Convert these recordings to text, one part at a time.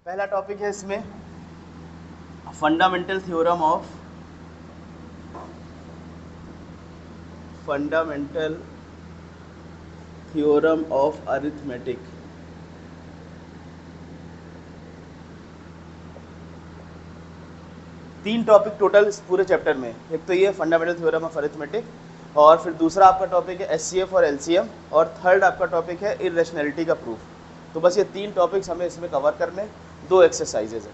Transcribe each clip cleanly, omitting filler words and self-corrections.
पहला टॉपिक है इसमें फंडामेंटल थ्योरम ऑफ अरिथमेटिक। तीन टॉपिक टोटल इस पूरे चैप्टर में। एक तो ये फंडामेंटल थ्योरम ऑफ अरिथमेटिक, और फिर दूसरा आपका टॉपिक है एचसीएफ और एलसीएम, और थर्ड आपका टॉपिक है इरेशनैलिटी का प्रूफ। तो बस ये तीन टॉपिक्स हमें इसमें कवर करने, दो एक्सरसाइजेज है।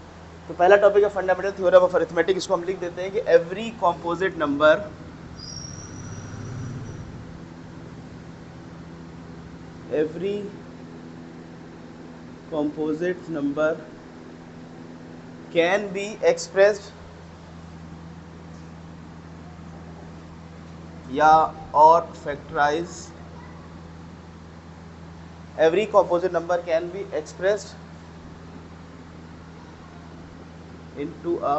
तो पहला टॉपिक है फंडामेंटल थ्योरम ऑफ अरिथमेटिक। इसको हम लिख देते हैं कि every composite number can be expressed या और फैक्टराइज। Every composite number can be expressed into a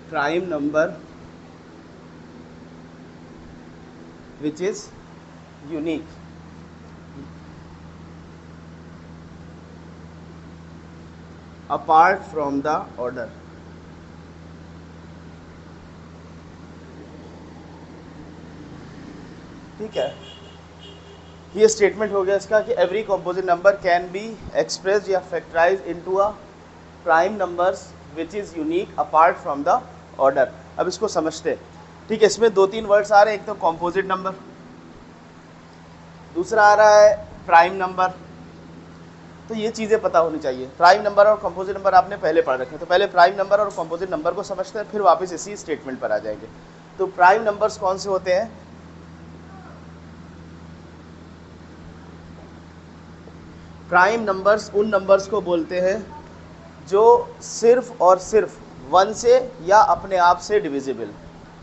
prime number which is unique apart from the order। ठीक है, ये स्टेटमेंट हो गया इसका कि every composite number can be expressed या factorize into a prime numbers which is unique apart from the order. अब इसको समझते हैं। ठीक है, इसमें दो तीन वर्ड्स आ रहे हैं। एक तो कॉम्पोजिट नंबर, दूसरा आ रहा है प्राइम नंबर। तो ये चीज़ें पता होनी चाहिए। प्राइम नंबर और कॉम्पोजिट नंबर आपने पहले पढ़ रखे हैं, तो पहले प्राइम नंबर और कॉम्पोजिट नंबर को समझते हैं, फिर वापस इसी स्टेटमेंट पर आ जाएंगे। तो प्राइम नंबर्स कौन से होते हैं? प्राइम नंबर्स उन नंबर्स को बोलते हैं जो सिर्फ और सिर्फ 1 से या अपने आप से डिविजिबल।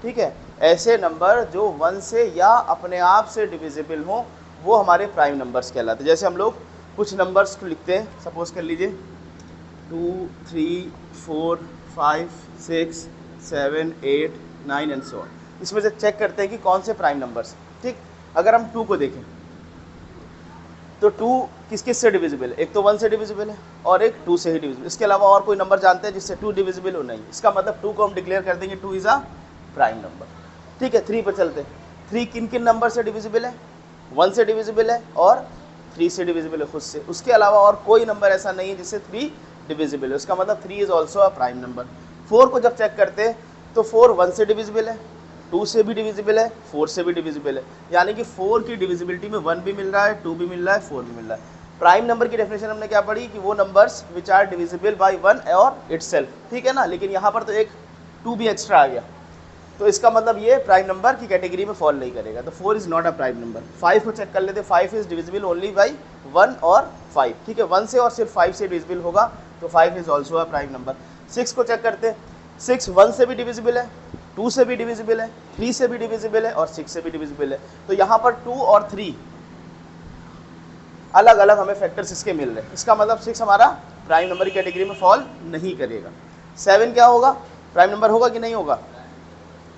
ठीक है, ऐसे नंबर जो 1 से या अपने आप से डिविजिबल हों वो हमारे प्राइम नंबर्स कहलाते हैं। जैसे हम लोग कुछ नंबर्स को लिखते हैं, सपोज कर लीजिए 2, 3, 4, 5, 6, 7, 8, 9 एंड सो ऑन। इसमें से चेक करते हैं कि कौन से प्राइम नंबर्स। ठीक, अगर हम 2 को देखें तो 2 किस किस से डिविजिबल है? एक तो 1 से डिविजिबल है और एक 2 से ही डिविजिबल। इसके अलावा और कोई नंबर जानते हैं जिससे 2 डिविजिबल हो? नहीं। इसका मतलब 2 को हम डिक्लेयर कर देंगे 2 इज अ प्राइम नंबर। ठीक है, 3 पर चलते हैं। 3 किन किन नंबर से डिविजिबल है? 1 से डिविजिबल है और 3 से डिविजिबल है खुद से। उसके अलावा और कोई नंबर ऐसा नहीं है जिससे 3 डिविजिबल है। उसका मतलब 3 is also a prime number. 4 को जब चेक करते हैं तो 4 1 से डिविजिबल है, 2 से भी डिविजिबल है, 4 से भी डिविजिबल है। यानी कि 4 की डिविजिबिलिटी में 1 भी मिल रहा है, 2 भी मिल रहा है, 4 भी मिल रहा है। प्राइम नंबर की डेफिनेशन हमने क्या पढ़ी कि वो numbers which are divisible by 1 और इटसेल्फ। ठीक है ना, लेकिन यहाँ पर तो एक 2 भी एक्स्ट्रा आ गया, तो इसका मतलब ये प्राइम नंबर की कैटेगरी में फॉल नहीं करेगा। तो 4 is not a prime number. 5 को चेक कर लेते, 5 इज डिविजिबल ओनली बाई 1 और 5। ठीक है, 1 से और सिर्फ 5 से डिविजिबल होगा तो 5 is also a prime number. 6 को चेक करते, 6 1 से भी डिविजिबल है, 2 से भी डिविजिबल है, 3 से भी डिविजिबल है और 6 से भी डिविजिबल है। तो यहाँ पर 2 और 3 अलग अलग हमें फैक्टर्स इसके मिल रहे हैं। इसका मतलब 6 हमारा प्राइम नंबर की कैटेगरी में फॉल नहीं करेगा। 7 क्या होगा? प्राइम नंबर होगा कि नहीं होगा?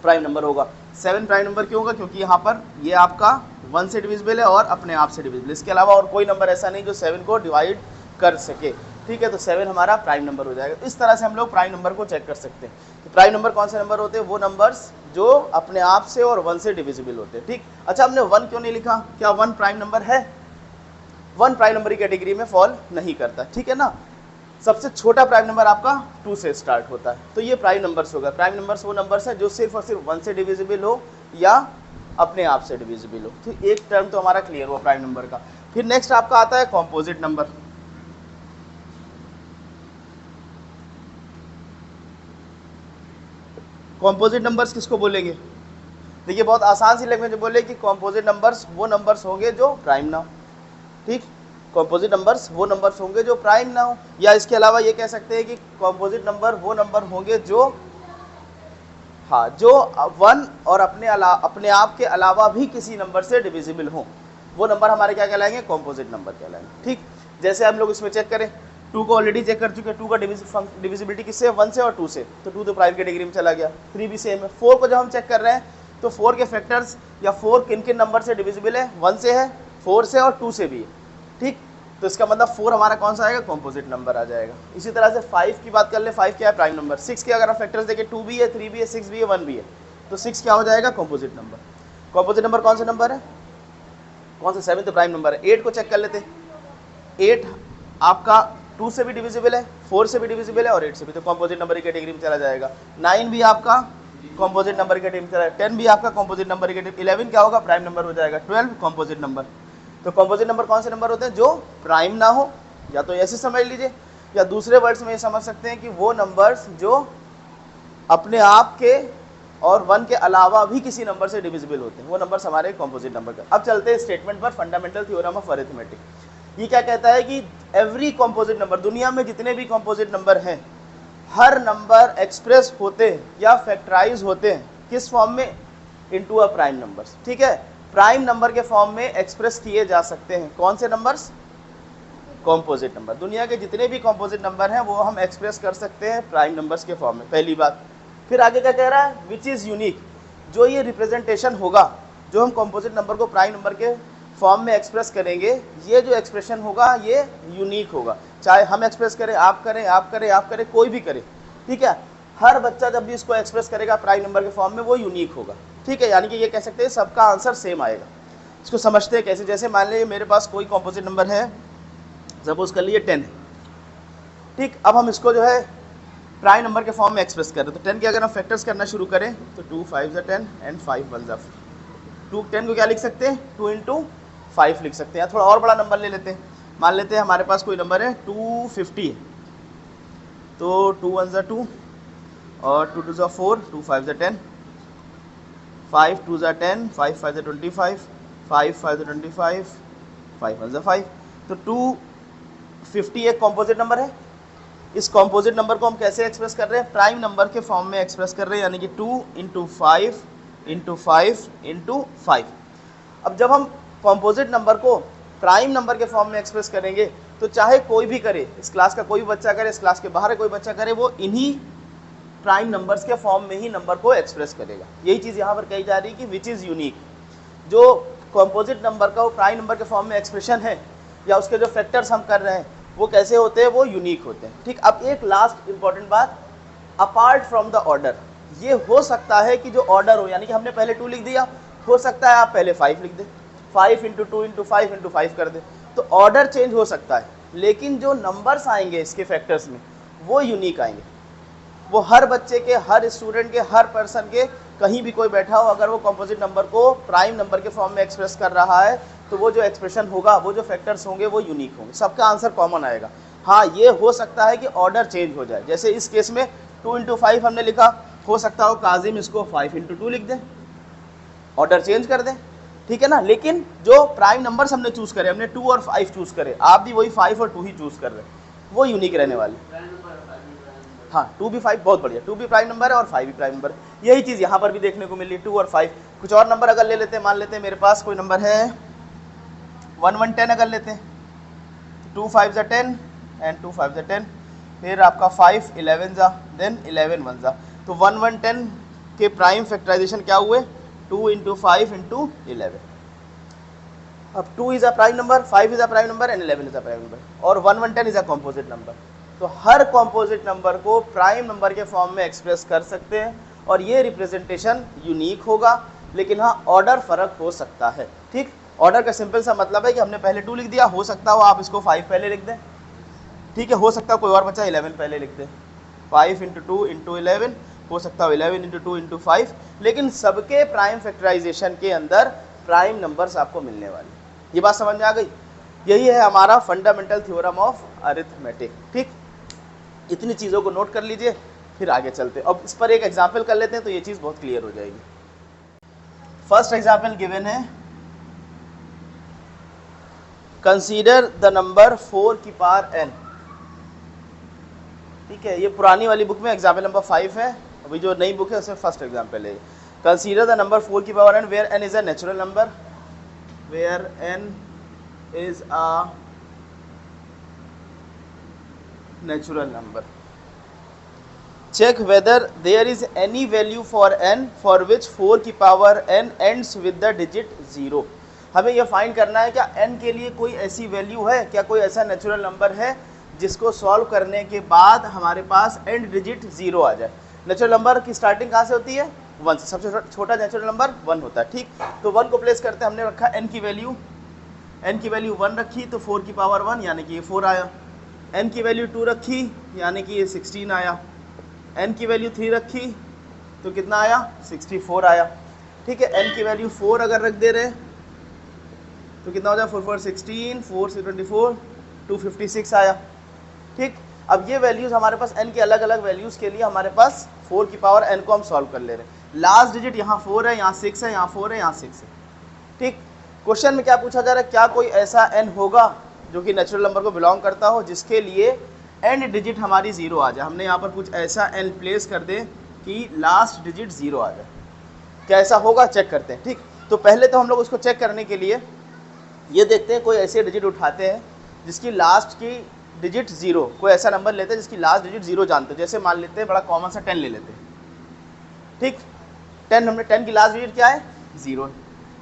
प्राइम नंबर होगा। 7 प्राइम नंबर क्यों होगा? क्योंकि यहाँ पर ये आपका 1 से डिविजिबल है और अपने आप से डिविजिबल। इसके अलावा और कोई नंबर ऐसा नहीं जो 7 को डिवाइड कर सके। ठीक है, तो 7 हमारा प्राइम नंबर हो जाएगा। इस तरह से हम लोग प्राइम नंबर को चेक कर सकते हैं कि प्राइम नंबर कौन से नंबर होते हैं? वो नंबर्स जो अपने आप से और 1 से डिविजिबल होते हैं। ठीक, अच्छा हमने 1 क्यों नहीं लिखा? क्या 1 प्राइम नंबर है? 1 प्राइम नंबर की कैटेगरी में फॉल नहीं करता। ठीक है ना, सबसे छोटा प्राइम नंबर आपका 2 से स्टार्ट होता है। तो ये प्राइम नंबर्स होगा। प्राइम नंबर्स वो नंबर्स है जो सिर्फ और सिर्फ 1 से डिविजिबल हो या अपने आप से डिविजिबल हो। तो एक टर्म तो हमारा क्लियर हुआ प्राइम नंबर का। फिर नेक्स्ट आपका आता है कॉम्पोजिट नंबर। कॉम्पोजिट नंबर्स किसको बोलेंगे? देखिए, बहुत आसान सी लैंग्वेज में बोले कि कॉम्पोजिट नंबर्स वो नंबर्स होंगे जो प्राइम ना हो। ठीक, कॉम्पोजिट नंबर्स वो नंबर्स होंगे जो प्राइम ना हो, या इसके अलावा ये कह सकते हैं कि कॉम्पोजिट नंबर वो नंबर होंगे जो, हाँ, जो 1 और अपने आप के अलावा भी किसी नंबर से डिविजिबल हो। वो नंबर हमारे क्या कहलाएंगे? कॉम्पोजिट नंबर कहलाएंगे। ठीक, जैसे हम लोग इसमें चेक करें, 2 को ऑलरेडी चेक कर चुके हैं। 2 का डिविजिबिलिटी किससे? 1 से और 2 से, तो 2 तो प्राइम कैटेगरी में चला गया। 3 भी सेम है। 4 को जब हम चेक कर रहे हैं तो 4 के फैक्टर्स या 4 किन किन नंबर से डिविजिबल है? 1 से है, 4 से और 2 से भी है। ठीक, तो इसका मतलब 4 हमारा कौन सा आएगा, कॉम्पोजिट नंबर आ जाएगा। इसी तरह से 5 की बात कर ले, 5 क्या है, प्राइम नंबर। 6 के अगर आप फैक्टर्स देखें, 2 भी है, 3 भी है, 6 भी है, 1 भी है, तो 6 क्या हो जाएगा, कॉम्पोजिट नंबर। कॉम्पोजिट नंबर कौन सा नंबर है, कौन सा, 7 तो प्राइम नंबर है। 8 को चेक कर लेते, 8 आपका 2 से भी डिविजिबल है, 4 से भी डिविजिबल है और 8 से भी, तो कॉम्पोजिट नंबर की कैटेगरी में चला जाएगा। 9 भी आपका कॉम्पोजिट नंबर की कैटेगरी में चला जाएगा। 10 भी आपका कॉम्पोजिट नंबर की कैटेगरी। 11 क्या होगा, प्राइम नंबर हो जाएगा। 12 कॉम्पोजिट नंबर। तो कॉम्पोजिट नंबर कौन से नंबर होते हैं, जो प्राइम ना हो, या तो ऐसे समझ लीजिए, या दूसरे वर्ड्स में ये समझ सकते हैं कि वो नंबर्स जो अपने आप के और 1 के अलावा भी किसी नंबर से डिविजिबल होते हैं, वो नंबर्स हमारे कॉम्पोजिट नंबर का। अब चलते हैं स्टेटमेंट पर, फंडामेंटल थ्योरम ऑफ अरिथमेटिक। ये क्या कहता है कि एवरी कॉम्पोजिट नंबर, दुनिया में जितने भी कॉम्पोजिट नंबर हैं, हर नंबर एक्सप्रेस होते हैं या फैक्टराइज होते हैं किस फॉर्म में, इनटू अ प्राइम नंबर्स। ठीक है, प्राइम नंबर के फॉर्म में एक्सप्रेस किए जा सकते हैं। कौन से नंबर्स, कॉम्पोजिट नंबर। दुनिया के जितने भी कॉम्पोजिट नंबर हैं वो हम एक्सप्रेस कर सकते हैं प्राइम नंबर्स के फॉर्म में, पहली बात। फिर आगे क्या कह रहा है, विच इज़ यूनिक, जो ये रिप्रेजेंटेशन होगा, जो हम कॉम्पोजिट नंबर को प्राइम नंबर के फॉर्म में एक्सप्रेस करेंगे, ये जो एक्सप्रेशन होगा ये यूनिक होगा। चाहे हम एक्सप्रेस करें, आप करें, आप करें, आप करें, कोई भी करे, ठीक है, हर बच्चा जब भी इसको एक्सप्रेस करेगा प्राइम नंबर के फॉर्म में, वो यूनिक होगा। ठीक है, यानी कि ये कह सकते हैं सबका आंसर सेम आएगा। इसको समझते हैं कैसे, जैसे मान लीजिए मेरे पास कोई कॉम्पोजिट नंबर है, सपोज कर लिए 10 है, ठीक। अब हम इसको जो है प्राइम नंबर के फॉर्म में एक्सप्रेस कर रहे हैं, तो 10 के अगर हम फैक्टर्स करना शुरू करें तो 2 5 10 एंड 5 1 2, 10 को क्या लिख सकते हैं, 2 × 5 लिख सकते हैं। थोड़ा और बड़ा नंबर ले लेते हैं, मान लेते हैं हमारे पास कोई नंबर है 250 है, तो 2 1 2 और 2 2 4, 2 5 10, 5 2 10, 5 5 25, 5 5 25, 5 1 5, तो 250 एक कॉम्पोजिट नंबर है। इस कॉम्पोजिट नंबर को हम कैसे एक्सप्रेस कर रहे हैं, प्राइम नंबर के फॉर्म में एक्सप्रेस कर रहे हैं, यानी कि 2 × 5 × 5 × 5। अब जब हम कॉम्पोजिट नंबर को प्राइम नंबर के फॉर्म में एक्सप्रेस करेंगे, तो चाहे कोई भी करे, इस क्लास का कोई भी बच्चा करे, इस क्लास के बाहर कोई बच्चा करे, वो इन्हीं प्राइम नंबर्स के फॉर्म में ही नंबर को एक्सप्रेस करेगा। यही चीज़ यहाँ पर कही जा रही है कि विच इज़ यूनिक, जो कॉम्पोजिट नंबर का वो प्राइम नंबर के फॉर्म में एक्सप्रेशन है, या उसके जो फैक्टर्स हम कर रहे हैं वो कैसे होते हैं, वो यूनिक होते हैं। ठीक, अब एक लास्ट इंपॉर्टेंट बात, अपार्ट फ्रॉम द ऑर्डर, ये हो सकता है कि जो ऑर्डर हो, यानी कि हमने पहले 2 लिख दिया, हो सकता है आप पहले 5 लिख दें, 5 × 2 × 5 × 5 कर दें, तो ऑर्डर चेंज हो सकता है, लेकिन जो नंबर्स आएंगे इसके फैक्टर्स में वो यूनिक आएंगे। वो हर बच्चे के, हर स्टूडेंट के, हर पर्सन के, कहीं भी कोई बैठा हो, अगर वो कॉम्पोजिट नंबर को प्राइम नंबर के फॉर्म में एक्सप्रेस कर रहा है, तो वो जो एक्सप्रेशन होगा, वो जो फैक्टर्स होंगे वो यूनिक होंगे, सबका आंसर कॉमन आएगा। हाँ, ये हो सकता है कि ऑर्डर चेंज हो जाए, जैसे इस केस में 2 × 5 हमने लिखा, हो सकता हो काजिम इसको 5 × 2 लिख दें, ऑर्डर चेंज कर दें, ठीक है ना। लेकिन जो प्राइम नंबर्स हमने चूज़ करे, हमने 2 और 5 चूज़ करे, आप भी वही 5 और 2 ही चूज़ कर रहे हैं, वो यूनिक रहने वाले। हाँ, 2 भी 5 बहुत बढ़िया, 2 भी प्राइम नंबर है और 5 भी प्राइम नंबर है। यही चीज़ यहाँ पर भी देखने को मिली, 2 और 5। कुछ और नंबर अगर ले लेते हैं, मान लेते हैं मेरे पास कोई नंबर है 1 1 10 अगर लेते हैं, 2 5 10 एंड 2 5 10, फिर आपका 5 11 देन 11 1 तो 1 1 10 के प्राइम फैक्टराइजेशन क्या हुए, 2 × 5 × 11। अब 2 is a prime number, 5 is a prime number and 11 is a prime number, और 1 1 10 इज़ अ कॉम्पोजिट नंबर। तो हर कॉम्पोजिट नंबर को प्राइम नंबर के फॉर्म में एक्सप्रेस कर सकते हैं, और ये रिप्रेजेंटेशन यूनिक होगा, लेकिन हाँ ऑर्डर फ़र्क हो सकता है। ठीक, ऑर्डर का सिंपल सा मतलब है कि हमने पहले 2 लिख दिया, हो सकता हो आप इसको 5 पहले लिख दें, ठीक है, हो सकता है कोई और बच्चा 11 पहले लिख दे, 5 × 2 × 11, हो सकता है 11 × 2 × 5, लेकिन सबके प्राइम फैक्टराइजेशन के अंदर प्राइम नंबर्स आपको मिलने वाले। ये बात समझ में आ गई? यही है हमारा फंडामेंटल थ्योरम ऑफ अरिथमेटिक। ठीक, इतनी चीज़ों को नोट कर लीजिए, फिर आगे चलते हैं। अब इस पर एक एग्जाम्पल कर लेते हैं, तो ये चीज़ बहुत क्लियर हो जाएगी। फर्स्ट एग्जाम्पल गिवन है, कंसीडर द नंबर 4 की पावर n। ठीक है, ये पुरानी वाली बुक में एग्जाम्पल नंबर 5 है, अभी जो नई बुक है उसमें फर्स्ट एग्जाम्पल है। कंसीडर द नंबर 4 की power n where n is a natural number, where n is a natural number. Check whether there is any value for n for which 4 की power n ends with the digit 0। हमें यह find करना है क्या n के लिए कोई ऐसी वैल्यू है, क्या कोई ऐसा नेचुरल नंबर है जिसको सॉल्व करने के बाद हमारे पास एंड डिजिट 0 आ जाए। नेचुरल नंबर की स्टार्टिंग कहाँ से होती है? 1 से। सबसे छोटा नेचुरल नंबर 1 होता है। ठीक, तो 1 को प्लेस करते हैं। हमने रखा n की वैल्यू 1 रखी तो 4 की पावर 1 यानी कि ये 4 आया। n की वैल्यू 2 रखी यानी कि ये 16 आया। n की वैल्यू 3 रखी तो कितना आया? 64 आया। ठीक है, n की वैल्यू 4 अगर रख दे रहे तो कितना हो जाए? 4 4 16, 4 से 24, 256 आया। ठीक, अब ये वैल्यूज़ हमारे पास n के अलग अलग वैल्यूज़ के लिए हमारे पास 4 की पावर n को हम सॉल्व कर ले रहे हैं। लास्ट डिजिट यहाँ 4 है, यहाँ 6 है, यहाँ 4 है, यहाँ 6 है। ठीक, क्वेश्चन में क्या पूछा जा रहा है? क्या कोई ऐसा n होगा जो कि नेचुरल नंबर को बिलोंग करता हो जिसके लिए एंड डिजिट हमारी 0 आ जाए। हमने यहाँ पर कुछ ऐसा n प्लेस कर दे कि लास्ट डिजिट 0 आ जाए। क्या ऐसा होगा? चेक करते हैं। ठीक, तो पहले तो हम लोग उसको चेक करने के लिए ये देखते हैं, कोई ऐसे डिजिट उठाते हैं जिसकी लास्ट की डिजिट 0, कोई ऐसा नंबर लेते हैं जिसकी लास्ट डिजिट 0 जानते हैं। जैसे मान लेते हैं, बड़ा कॉमन सा 10 ले लेते हैं। ठीक, 10 की लास्ट डिजिट क्या है? 0 है।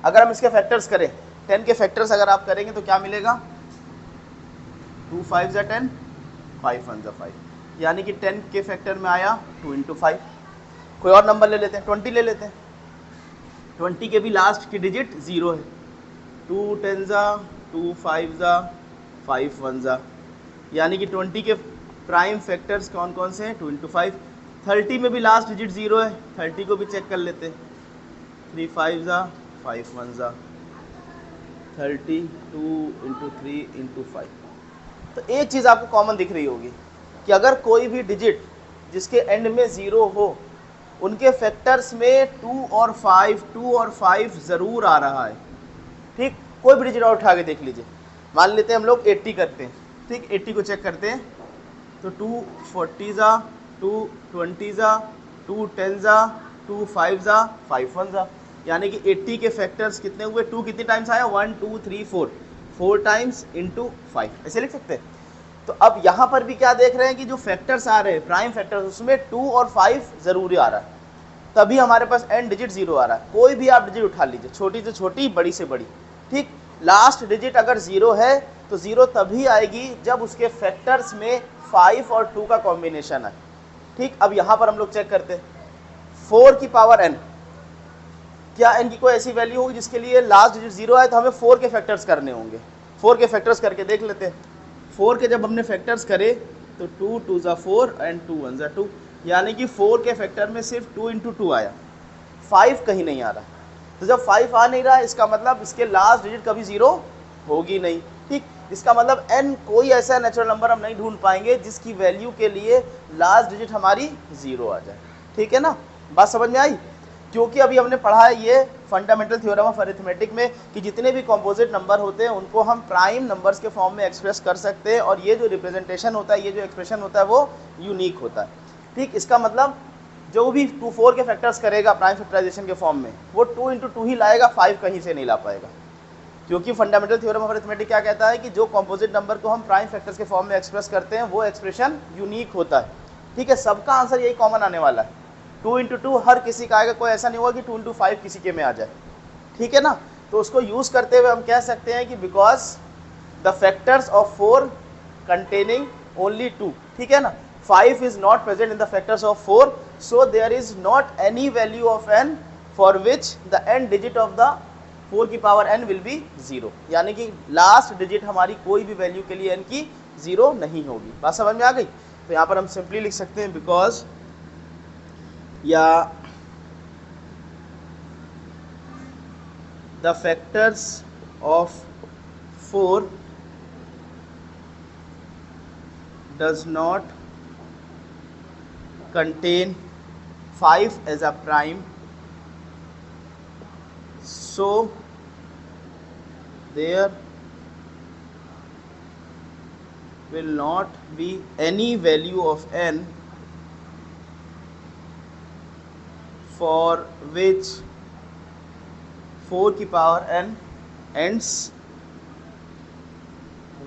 अगर हम इसके फैक्टर्स करें, 10 के फैक्टर्स अगर आप करेंगे तो क्या मिलेगा? 2 5 ज़ा 10, 5 1 ज़ा 5, यानी कि 10 के फैक्टर में आया 2 × 5। कोई और नंबर ले लेते हैं, 20 ले लेते हैं। 20 के भी लास्ट की डिजिट 0 है। 2 10 ज़ा, 2 5 ज़ा, 5 1 ज़ा, यानी कि 20 के प्राइम फैक्टर्स कौन कौन से हैं? 2 × 5। 30 में भी लास्ट डिजिट 0 है, 30 को भी चेक कर लेते हैं। 3 5 ज़ा, 5 1 ज़ा, 30, 2 × 3 × 5। तो एक चीज़ आपको कॉमन दिख रही होगी कि अगर कोई भी डिजिट जिसके एंड में 0 हो, उनके फैक्टर्स में 2 और 5 ज़रूर आ रहा है। ठीक, कोई भी डिजिट और उठा के देख लीजिए। मान लेते हैं हम लोग 80 करते हैं। ठीक, 80 को चेक करते हैं तो 2 40 ज़ा, 2 20 ज़ा, 2 10 ज़ा, 2 5 ज़ा, 5 1 ज़ा, यानी कि 80 के फैक्टर्स कितने हुए? 2 कितने टाइम्स आया? 1 2 3 4 टाइम्स इंटू 5, ऐसे लिख सकते हैं। तो अब यहाँ पर भी क्या देख रहे हैं कि जो फैक्टर्स आ रहे हैं, प्राइम फैक्टर्स, उसमें 2 और 5 ज़रूरी आ रहा है, तभी हमारे पास एंड डिजिट 0 आ रहा है। कोई भी आप डिजिट उठा लीजिए, छोटी से छोटी, बड़ी से बड़ी। ठीक, लास्ट डिजिट अगर 0 है तो 0 तभी आएगी जब उसके फैक्टर्स में 5 और 2 का कॉम्बिनेशन है। ठीक, अब यहाँ पर हम लोग चेक करते हैं 4 की पावर n, क्या n की कोई ऐसी वैल्यू होगी जिसके लिए लास्ट डिजिट 0 आए? तो हमें 4 के फैक्टर्स करने होंगे। 4 के फैक्टर्स करके देख लेते हैं। 4 के जब हमने फैक्टर्स करे तो 2 2 ज़ा 4 एंड 2 1 ज़ा 2, यानी कि 4 के फैक्टर में सिर्फ 2 × 2 आया, 5 कहीं नहीं आ रहा। तो जब 5 आ नहीं रहा, इसका मतलब इसके लास्ट डिजिट कभी 0 होगी नहीं। ठीक, इसका मतलब n कोई ऐसा नेचुरल नंबर हम नहीं ढूंढ पाएंगे जिसकी वैल्यू के लिए लास्ट डिजिट हमारी 0 आ जाए। ठीक है ना, बात समझ में आई? क्योंकि अभी हमने पढ़ा है ये फंडामेंटल थ्योरम ऑफ अरिथमेटिक में कि जितने भी कॉम्पोजिट नंबर होते हैं उनको हम प्राइम नंबर्स के फॉर्म में एक्सप्रेस कर सकते हैं, और ये जो रिप्रेजेंटेशन होता है, ये जो एक्सप्रेशन होता है, वो यूनिक होता है। ठीक, इसका मतलब जो भी 2 4 के फैक्टर्स करेगा प्राइम फैक्टराइजेशन के फॉर्म में, वो 2 × 2 ही लाएगा, 5 कहीं से नहीं ला पाएगा। क्योंकि फंडामेंटल थ्योरम ऑफ अरिथमेटिक क्या कहता है कि जो कॉम्पोजिट नंबर को हम प्राइम फैक्टर्स के फॉर्म में एक्सप्रेस करते हैं वो एक्सप्रेशन यूनिक होता है। ठीक है, सबका आंसर यही कॉमन आने वाला है। 2 × 2 हर किसी का आएगा, कोई ऐसा नहीं होगा कि 2 × 5 किसी के में आ जाए। ठीक है ना, तो उसको यूज़ करते हुए हम कह सकते हैं कि because the factors of 4 containing only 2, ठीक है ना, 5 is not present in the factors of 4, so there is not any value of n for which the end digit of the 4 की पावर n विल बी 0, यानी कि last digit हमारी कोई भी value के लिए n की 0 नहीं होगी। बात समझ में आ गई? तो यहाँ पर हम सिंपली लिख सकते हैं बिकॉज, या the factors of 4 does not contain 5 as a prime, so there will not be any value of n for which 4 की पावर n ends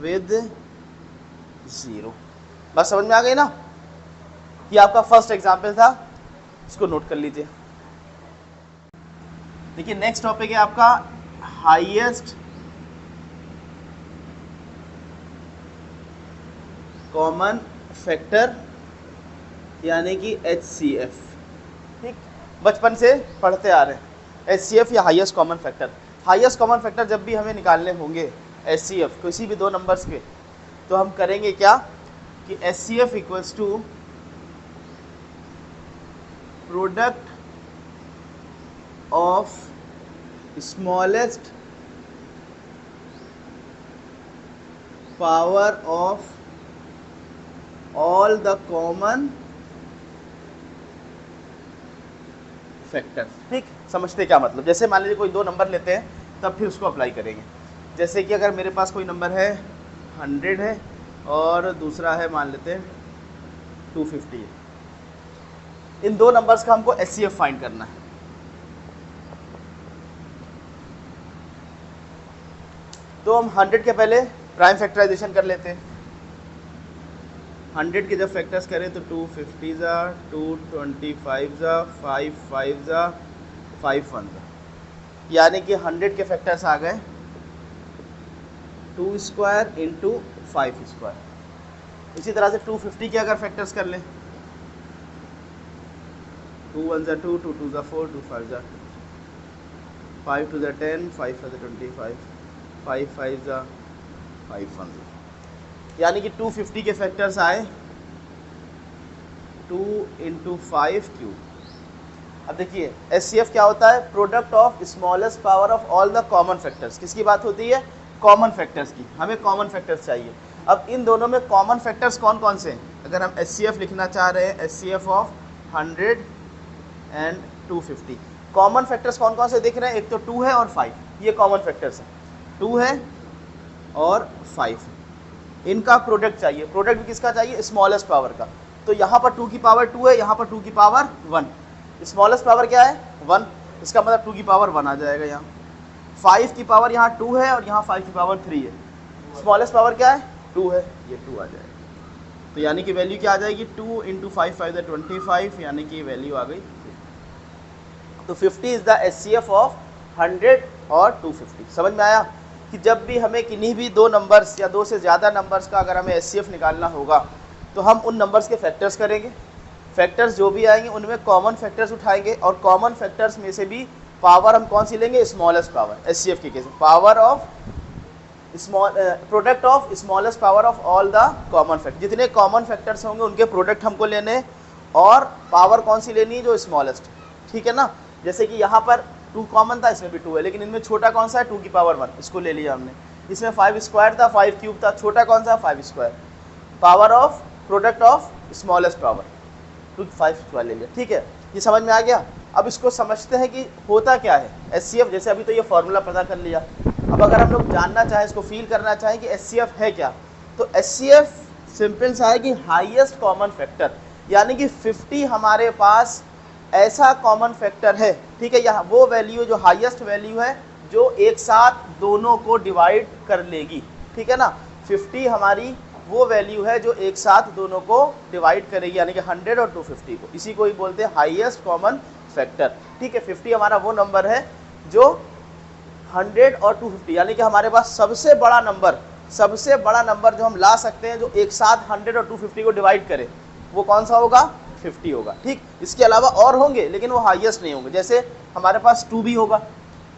with 0। बस समझ में आ गई ना? ये आपका फर्स्ट एग्जाम्पल था, इसको नोट कर लीजिए। देखिए नेक्स्ट टॉपिक है आपका हाईएस्ट कॉमन फैक्टर यानी कि HCF। ठीक, बचपन से पढ़ते आ रहे हैं HCF या highest common factor. Highest common factor जब भी हमें निकालने होंगे HCF किसी भी दो नंबर्स के, तो हम करेंगे क्या कि HCF equals to product of smallest power of all the common factor. ठीक, समझते क्या मतलब? जैसे मान लीजिए कोई दो नंबर लेते हैं तब फिर उसको अप्लाई करेंगे। जैसे कि अगर मेरे पास कोई नंबर है 100 है और दूसरा है मान लेते हैं 250 है, इन दो नंबर्स का हमको HCF फाइंड करना है। तो हम 100 के पहले प्राइम फैक्टराइजेशन कर लेते हैं। 100 के जब फैक्टर्स करें तो 250 जा, 225 जा, 5 5 जा, 5 1 जा, यानी कि 100 के फैक्टर्स आ गए 2 स्क्वायर इंटू 5 स्क्वायर। इसी तरह से 250 के अगर फैक्टर्स कर लें 2 1 जा 2, 2 2 जा 4, 2 5 जा 5 2 जा 10, 5 5 जा 25, 5 5 जा 5 1 जा, यानी कि 250 के फैक्टर्स आए 2 इंटू 5 क्यूब। अब देखिए HCF क्या होता है? Product of smallest power of all the common factors. किसकी बात होती है? कॉमन फैक्टर्स की। हमें कॉमन फैक्टर्स चाहिए। अब इन दोनों में कॉमन फैक्टर्स कौन कौन से हैं? अगर हम HCF लिखना चाह रहे हैं, HCF of 100 and 250, common factors कौन कौन से दिख रहे हैं? एक तो 2 है और 5, ये कॉमन फैक्टर्स हैं। 2 है और 5, इनका प्रोडक्ट चाहिए। प्रोडक्ट भी किसका चाहिए? स्मॉलेस्ट पावर का। तो यहाँ पर 2 की पावर 2 है, यहाँ पर 2 की पावर 1। स्मॉलेस्ट पावर क्या है? 1, इसका मतलब 2 की पावर 1 आ जाएगा यहाँ। 5 की पावर यहाँ 2 है और यहाँ 5 की पावर 3 है। स्मॉलेस्ट पावर क्या है? 2 है, ये 2 आ जाएगा। तो यानी कि वैल्यू क्या आ जाएगी? 2 इंटू 5 5 है 25, यानी कि वैल्यू आ गई। तो 50 इज द HCF ऑफ 100 और 250। समझ में आया कि जब भी हमें किन्हीं भी दो नंबर्स या दो से ज़्यादा नंबर्स का अगर हमें HCF निकालना होगा तो हम उन नंबर्स के फैक्टर्स करेंगे। फैक्टर्स जो भी आएंगे उनमें कॉमन फैक्टर्स उठाएंगे और कॉमन फैक्टर्स में से भी पावर हम कौन सी लेंगे? Smallest power. HCF के केस में power of product of smallest power of all the common factor. जितने कॉमन फैक्टर्स होंगे उनके प्रोडक्ट हमको लेने और पावर कौन सी लेनी है? जो स्मॉलेस्ट। ठीक है ना? जैसे कि यहाँ पर 2 कॉमन था, इसमें भी 2 है, लेकिन इनमें छोटा कौन सा है? 2 की पावर 1, इसको ले लिया हमने। इसमें 5 स्क्वायर था, 5 क्यूब था, छोटा कौन सा? 5 square. Power of product of smallest power 2 5 square ले लिया। ठीक है, ये समझ में आ गया। अब इसको समझते हैं कि होता क्या है HCF। जैसे अभी तो ये फॉर्मूला पता कर लिया, अब अगर हम लोग जानना चाहें, इसको फील करना चाहें कि HCF है क्या, तो HCF सिंपल सा है कि हाईएस्ट कॉमन फैक्टर, यानी कि 50 हमारे पास ऐसा कॉमन फैक्टर है। ठीक है, यहाँ वो वैल्यू जो हाईएस्ट वैल्यू है जो एक साथ दोनों को डिवाइड कर लेगी। ठीक है ना? 50 हमारी वो वैल्यू है जो एक साथ दोनों को डिवाइड करेगी, यानी कि 100 और 250 को। इसी को ही बोलते हैं हाईएस्ट कॉमन फैक्टर। ठीक है, 50 हमारा वो नंबर है जो 100 और 250, यानी कि हमारे पास सबसे बड़ा नंबर जो हम ला सकते हैं जो एक साथ 100 और 250 को डिवाइड करे, वो कौन सा होगा? 50 होगा। ठीक, इसके अलावा और होंगे लेकिन वो हाईएस्ट नहीं होंगे। जैसे हमारे पास 2 भी होगा,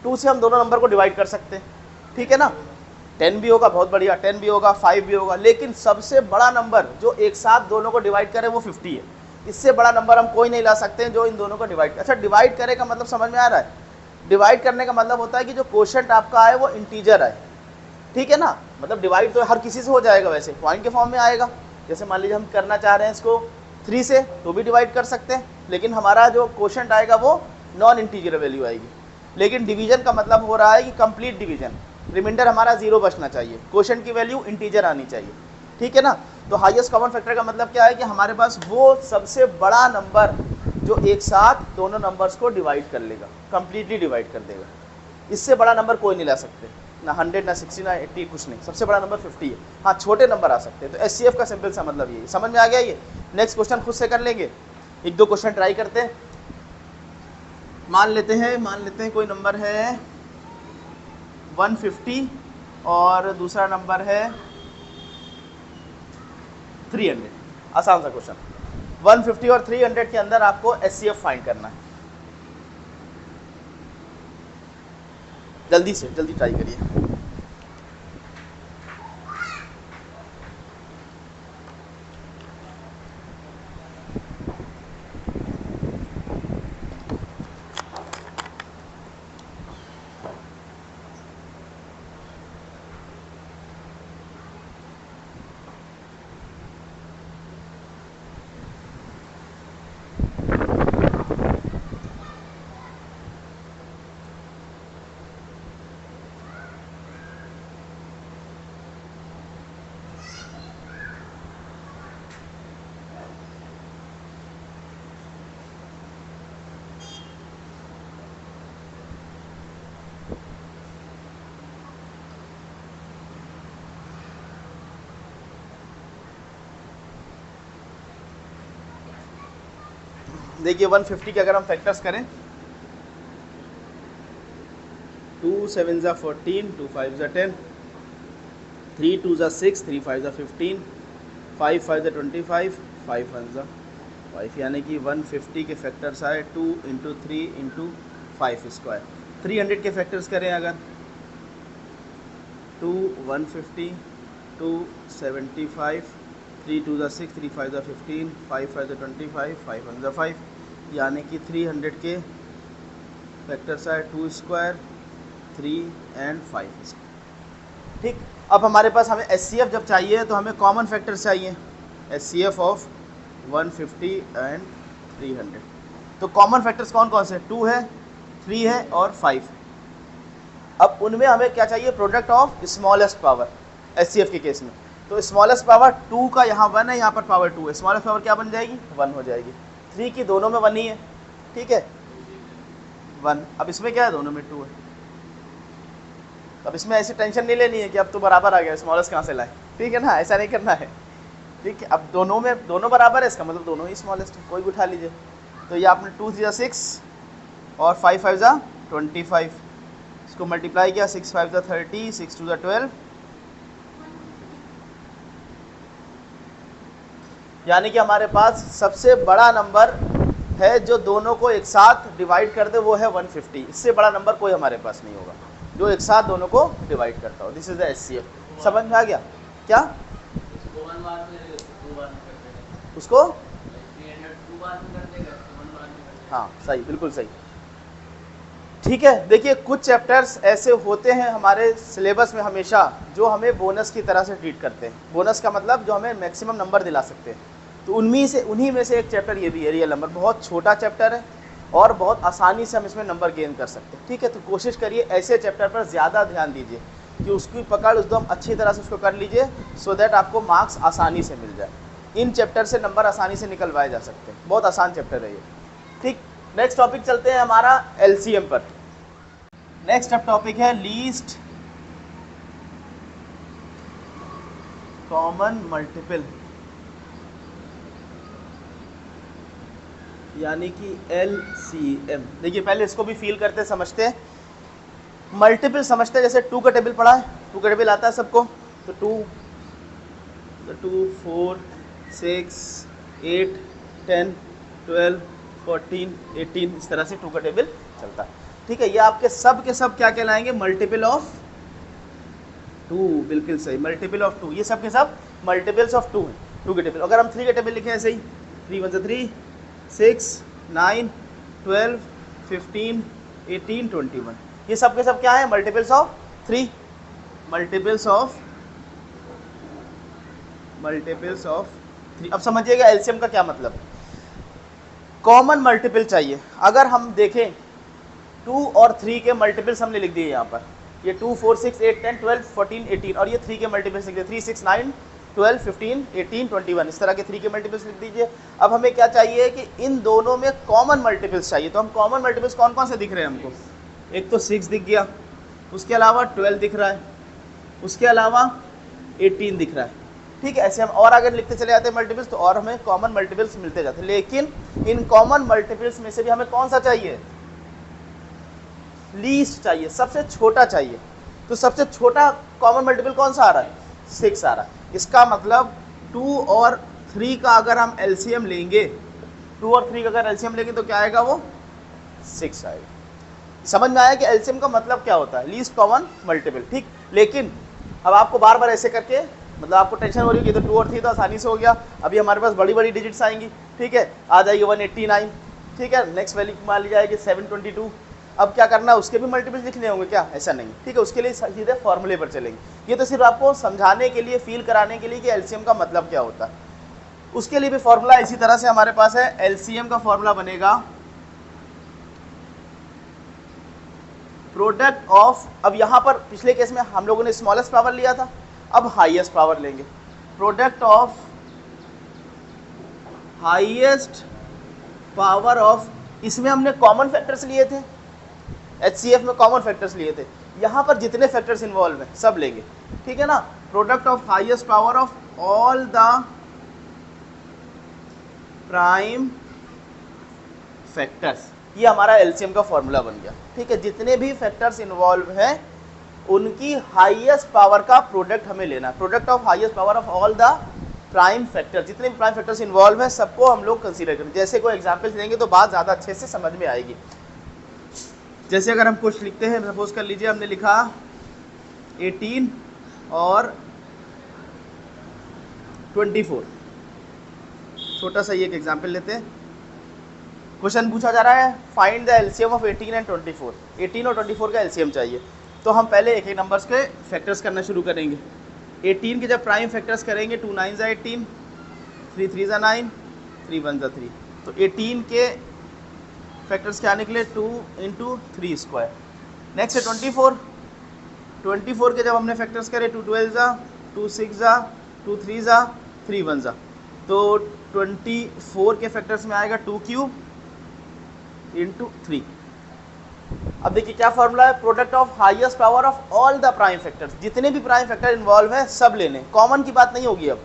2 से हम दोनों नंबर को डिवाइड कर सकते हैं। ठीक है ना? 10 भी होगा, बहुत बढ़िया, 10 भी होगा, 5 भी होगा, लेकिन सबसे बड़ा नंबर जो एक साथ दोनों को डिवाइड करे वो 50 है। इससे बड़ा नंबर हम कोई नहीं ला सकते हैं जो इन दोनों को डिवाइड। अच्छा, डिवाइड करे का मतलब समझ में आ रहा है? डिवाइड करने का मतलब होता है कि जो क्वोशंट आपका आए वो इंटीजर आए। ठीक है ना? मतलब डिवाइड तो हर किसी से हो जाएगा, वैसे पॉइंट के फॉर्म में आएगा। जैसे मान लीजिए हम करना चाह रहे हैं इसको 3 से, तो भी डिवाइड कर सकते हैं, लेकिन हमारा जो क्वोशंट आएगा वो नॉन इंटीजर वैल्यू आएगी। लेकिन डिवीजन का मतलब हो रहा है कि कंप्लीट डिवीजन, रिमाइंडर हमारा 0 बचना चाहिए, क्वोशंट की वैल्यू इंटीजर आनी चाहिए। ठीक है ना? तो हाईएस्ट कॉमन फैक्टर का मतलब क्या है कि हमारे पास वो सबसे बड़ा नंबर जो एक साथ दोनों नंबर्स को डिवाइड कर लेगा, कंप्लीटली डिवाइड कर देगा। इससे बड़ा नंबर कोई नहीं ला सकते, ना 100 ना 60 ना 80, कुछ नहीं। सबसे बड़ा नंबर 50 है। हाँ, छोटे नंबर आ सकते हैं। तो HCF का सिंपल सा मतलब ये, समझ में आ गया? ये नेक्स्ट क्वेश्चन खुद से कर लेंगे, एक दो क्वेश्चन ट्राई करते हैं। मान लेते हैं कोई नंबर है 150 और दूसरा नंबर है 300। आसान सा क्वेश्चन। 150 और 300 के अंदर आपको HCF फाइंड करना है। जल्दी से जल्दी ट्राई करिए। देखिए 150 के अगर हम फैक्टर्स करें, 2 7 ज़ा 14, 2 5 ज़ा 10, 3 2 ज़ा 6, 3 5 ज़ा 15, 5 5 ज़ा 25, 5 1 ज़ा 5, यानी कि 150 के फैक्टर्स आए 2 इंटू 3 इंटू 5 स्क्वायर। 300 के फैक्टर्स करें अगर, 2 150, 2 75, 3 2 ज़ा 6, 3 5 ज़ा 15, 5 5 ज़ा 25, 5 1 ज़ा 5, यानी कि 300 के फैक्टर्स आए 2 स्क्वायर, 3 एंड 5 स्क्वायर। ठीक, अब हमारे पास हमें HCF जब चाहिए तो हमें कॉमन फैक्टर चाहिए, HCF ऑफ 150 एंड 300। तो कॉमन फैक्टर्स कौन कौन से? 2 है, 3 है और 5 है। अब उनमें हमें क्या चाहिए? Product of smallest power HCF के केस में। तो स्मॉलेस्ट पावर 2 का यहाँ 1 है, यहाँ पर पावर 2 है, स्मॉलेस्ट पावर क्या बन जाएगी? 1 हो जाएगी। 3 की दोनों में 1 ही है, ठीक है, 1। अब इसमें क्या है? दोनों में 2 है। अब इसमें ऐसी टेंशन नहीं लेनी है कि अब तो बराबर आ गया, स्मॉलेस्ट कहाँ से लाए, ठीक है ना, ऐसा नहीं करना है, ठीक है। अब दोनों बराबर है, इसका मतलब दोनों ही स्मॉलेस्ट है, कोई भी उठा लीजिए। तो ये आपने 2 3 6 और 5 5 25, इसको मल्टीप्लाई किया, 6 5 30, 6 2 12, यानी कि हमारे पास सबसे बड़ा नंबर है जो दोनों को एक साथ डिवाइड कर दे, वो है 150। इससे बड़ा नंबर कोई हमारे पास नहीं होगा जो एक साथ दोनों को डिवाइड करता हो। This is the HCF। समझ में आ गया क्या? उसको हाँ सही, बिल्कुल सही, ठीक है। देखिए कुछ चैप्टर्स ऐसे होते हैं हमारे सिलेबस में हमेशा जो हमें बोनस की तरह से ट्रीट करते हैं। बोनस का मतलब जो हमें मैक्सिमम नंबर दिला सकते हैं। तो उन्हीं में से एक चैप्टर ये भी है, रियल नंबर। बहुत छोटा चैप्टर है और बहुत आसानी से हम इसमें नंबर गेन कर सकते हैं, ठीक है। तो कोशिश करिए ऐसे चैप्टर पर ज़्यादा ध्यान दीजिए कि उसकी पकड़ एकदम अच्छी तरह से उसको कर लीजिए, सो दैट आपको मार्क्स आसानी से मिल जाए। इन चैप्टर से नंबर आसानी से निकलवाए जा सकते हैं, बहुत आसान चैप्टर है ये, ठीक। नेक्स्ट टॉपिक चलते हैं हमारा LCM पर। नेक्स्ट अब टॉपिक है लीस्ट कॉमन मल्टीपल, यानी कि LCM। देखिए पहले इसको भी फील करते समझते हैं, मल्टीपल समझते हैं। जैसे 2 का टेबल पढ़ा है, 2 का टेबल आता है सबको, तो 2 4 6 8 10 12 14 18 इस तरह से 2 का टेबल चलता है, ठीक है। ये आपके सब के सब क्या कहलाएंगे? मल्टीपल ऑफ 2, बिल्कुल सही, मल्टीपल ऑफ 2। ये सब के सब मल्टीपल्स ऑफ 2 है, 2 के टेबल। अगर हम 3 के टेबल लिखें ऐसे ही, 3 1 3, 6 9 12 15 18 21, ये सब के सब क्या है? Multiples of 3, multiples of 3। अब समझिएगा LCM का क्या मतलब। कॉमन मल्टीपल चाहिए। अगर हम देखें 2 और 3 के मल्टीपल्स हमने लिख दिए यहाँ पर, ये 2 4 6 8 10 12 14 18, और ये 3 के मल्टीपल्स लिख दिए, 3 6 9 12 15 18 21, इस तरह के 3 के मल्टीपल्स लिख दीजिए। अब हमें क्या चाहिए कि इन दोनों में कॉमन मल्टीपल्स चाहिए। तो हम कॉमन मल्टीपल्स कौन कौन से दिख रहे हैं हमको? एक तो 6 दिख गया, उसके अलावा 12 दिख रहा है, उसके अलावा 18 दिख रहा है, ठीक है। ऐसे हम और आगे लिखते चले जाते हैं मल्टीपल्स, तो और हमें कॉमन मल्टीपल्स मिलते जाते हैं। लेकिन इन कॉमन मल्टीपल्स में से भी हमें कौन सा चाहिए? लीस्ट चाहिए, सबसे छोटा चाहिए। तो सबसे छोटा कॉमन मल्टीपल कौन सा आ रहा है, 6 आ रहा है। इसका मतलब 2 और 3 का अगर हम एलसीएम लेंगे, 2 और 3 का अगर एलसीएम लेंगे तो क्या आएगा, वो 6 आएगा। समझ में आया कि एलसीएम का मतलब क्या होता है, लीस्ट कॉमन मल्टीपल। ठीक, लेकिन अब आपको बार बार ऐसे करके, मतलब आपको टेंशन हो रही है कि तो 2 और 3 तो आसानी से हो गया, अभी हमारे पास बड़ी बड़ी डिजिट्स आएंगी। ठीक है, आ जाएगी 189, ठीक है, नेक्स्ट वैल्यू मान ली जाएगी 722। अब क्या करना है, उसके भी मल्टीपल्स लिखने होंगे क्या, ऐसा नहीं। ठीक है, उसके लिए सीधे फॉर्मूले पर चलेंगे। ये तो सिर्फ आपको समझाने के लिए, फील कराने के लिए कि एलसीएम का मतलब क्या होता है। उसके लिए भी फॉर्मूला इसी तरह से हमारे पास है। एलसीएम का फॉर्मूला बनेगा प्रोडक्ट ऑफ, अब यहाँ पर पिछले केस में हम लोगों ने स्मॉलेस्ट पावर लिया था, अब हाईएस्ट पावर लेंगे। Product of highest power of, इसमें हमने कॉमन फैक्टर्स लिए थे, एचसीएफ में कॉमन फैक्टर्स लिए थे, यहाँ पर जितने फैक्टर्स इन्वॉल्व हैं सब लेंगे। ठीक है ना, product of highest power of all the prime factors, ये हमारा एलसीएम का फॉर्मूला बन गया। ठीक है, जितने भी फैक्टर्स इन्वॉल्व हैं उनकी हाईएस्ट पावर का प्रोडक्ट हमें लेना है। Product of highest power of all the prime factor, जितने भी प्राइम फैक्टर्स इन्वॉल्व हैं सबको हम लोग कंसीडर करें। जैसे कोई एग्जाम्पल्स देंगे तो बात ज़्यादा अच्छे से समझ में आएगी। जैसे अगर हम कुछ लिखते हैं, सपोज कर लीजिए हमने लिखा 18 और 24, छोटा सा ये एक एग्जाम्पल लेते हैं। क्वेश्चन पूछा जा रहा है find the LCM of 18 and 24, 18 और 24 का एलसीएम चाहिए। तो हम पहले एक एक नंबर्स के फैक्टर्स करना शुरू करेंगे। 18 के जब प्राइम फैक्टर्स करेंगे, 2 9 ज़ा 18, 3 3 ज़ा 9, 3 1 ज़ा 3। तो 18 के फैक्टर्स क्या निकले, 2 इंटू 3 स्क्वायर। नेक्स्ट है 24, 24 के जब हमने फैक्टर्स करे, 2 12 ज़ा, 2 6 ज़ा, 2 3 ज़ा, 3 1 ज़ा। तो 24 के फैक्टर्स में आएगा 2 क्यूब इंटू 3। अब देखिए क्या फॉर्मूला है, product of highest power of all the prime factors, जितने भी प्राइम फैक्टर इन्वॉल्व है सब लेने, कॉमन की बात नहीं होगी। अब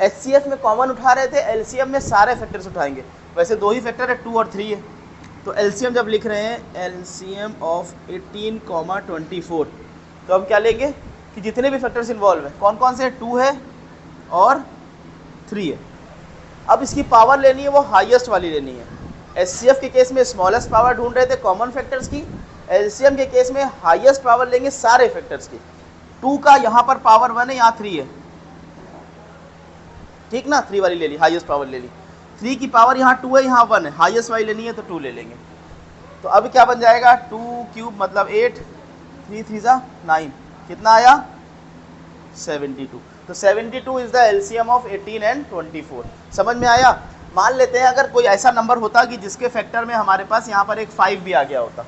एचसीएफ में कॉमन उठा रहे थे, एलसीएम में सारे फैक्टर्स उठाएंगे। वैसे 2 ही फैक्टर है, 2 और 3 है। तो एलसीएम जब लिख रहे हैं, एलसीएम ऑफ 18, 24, तो हम क्या लेंगे कि जितने भी फैक्टर्स इन्वॉल्व है, कौन कौन से, 2 है और 3 है। अब इसकी पावर लेनी है, वो हाईएस्ट वाली लेनी है। एचसीएफ के केस में स्मॉलेस्ट पावर ढूंढ रहे थे कॉमन फैक्टर्स की, एलसीएम के केस में हाईएस्ट पावर लेंगे सारे फैक्टर्स की। 2 का यहाँ पर पावर 1 है, यहाँ 3 है, ठीक ना, 3 वाली ले ली, हाईएस्ट पावर ले ली। 3 की पावर यहाँ 2 है, यहाँ 1 है, हाईएस्ट वाली लेनी है तो 2 ले लेंगे। तो अब क्या बन जाएगा, 2 क्यूब मतलब 8, 3 3 ज़ा 9, कितना आया, 72। तो 72 is the LCM of 18 and 24। समझ में आया। मान लेते हैं अगर कोई ऐसा नंबर होता कि जिसके फैक्टर में हमारे पास यहाँ पर एक 5 भी आ गया होता,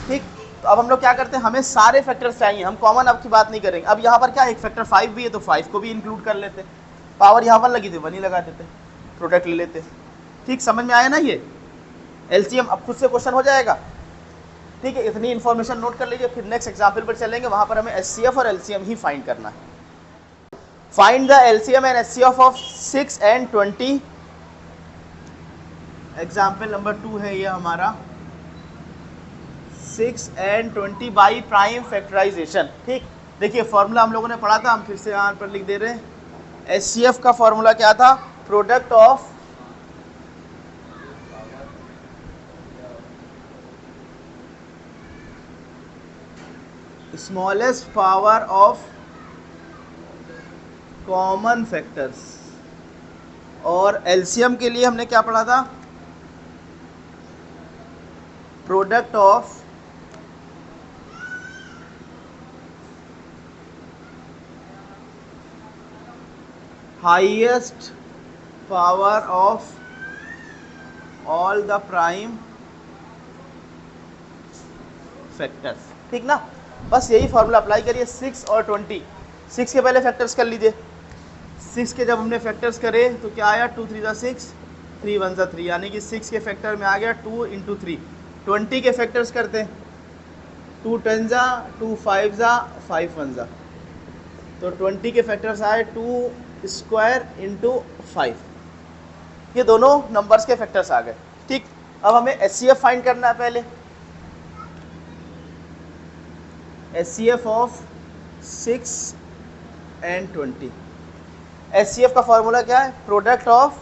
ठीक, तो अब हम लोग क्या करते हैं, हमें सारे फैक्टर्स चाहिए, हम कॉमन अब की बात नहीं करेंगे। अब यहाँ पर क्या एक फैक्टर 5 भी है तो 5 को भी इंक्लूड कर लेते, पावर यहाँ 1 लगी थी 1 ही लगा देते, प्रोडक्ट ले लेते। ठीक, समझ में आया ना ये एलसीएम। अब खुद से क्वेश्चन हो जाएगा। ठीक है, इतनी इन्फॉर्मेशन नोट कर लीजिए, फिर नेक्स्ट एग्जाम्पल पर चलेंगे, वहाँ पर हमें एचसीएफ और एलसीएम ही फाइंड करना है। Find the LCM and HCF of 6 and 20। Example number 2 है ये हमारा, 6 एंड 20 बाई प्राइम फैक्टराइजेशन। ठीक, देखिए फॉर्मूला हम लोगों ने पढ़ा था, हम फिर से यहाँ पर लिख दे रहे हैं। एचसीएफ का फॉर्मूला क्या था, product of smallest power of common factors. और एलसीएम के लिए हमने क्या पढ़ा था, product of highest power of all the prime factors. ठीक ना, बस यही फॉर्मूला अप्लाई करिए। 6 और 20, 6 के पहले फैक्टर्स कर लीजिए। 6 के जब हमने फैक्टर्स करे तो क्या आया, 2 3 ज़ा 6, 3 1 ज़ा 3, यानी कि 6 के फैक्टर में आ गया 2 इंटू 3। 20 के फैक्टर्स करते हैं, 2 10 ज़ा, 2 5 ज़ा, 5 1 ज़ा, तो 20 के फैक्टर्स आए 2 स्क्वायर इंटू 5। ये दोनों नंबर्स के फैक्टर्स आ गए। ठीक, अब हमें एचसीएफ फाइंड करना है पहले। HCF of 6 and 20। HCF का फॉर्मूला क्या है? Product of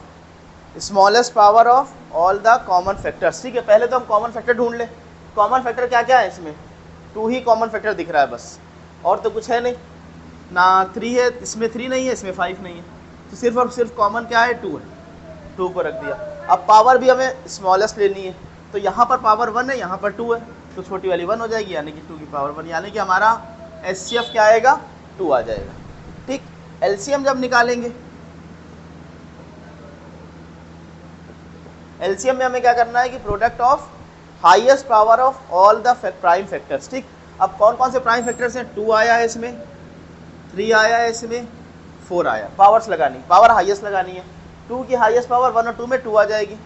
smallest power of all the common factors. ठीक है, पहले तो हम कॉमन फैक्टर ढूंढ ले। कॉमन फैक्टर क्या क्या है इसमें? 2 ही कॉमन फैक्टर दिख रहा है बस, और तो कुछ है नहीं ना। 3 है, इसमें 3 नहीं है, इसमें 5 नहीं है, तो सिर्फ और सिर्फ कॉमन क्या है? 2 है। 2 को रख दिया। अब पावर भी हमें स्मॉलेस्ट लेनी है, तो यहाँ पर पावर 1 है, यहाँ पर 2 है, तो छोटी वाली 1 हो जाएगी, यानी कि 2 की पावर 1, यानी कि हमारा HCF क्या आएगा? 2 आ जाएगा। ठीक, LCM जब निकालेंगे, LCM में हमें क्या करना है कि product of highest power of all the prime factors. ठीक, अब कौन कौन से प्राइम फैक्टर्स हैं? 2 आया है इसमें, 3 आया है इसमें, 4 आया। पावर्स लगानी, पावर हाईएस्ट लगानी है। 2 की हाईएस्ट पावर 1 और 2 में 2 आ जाएगी।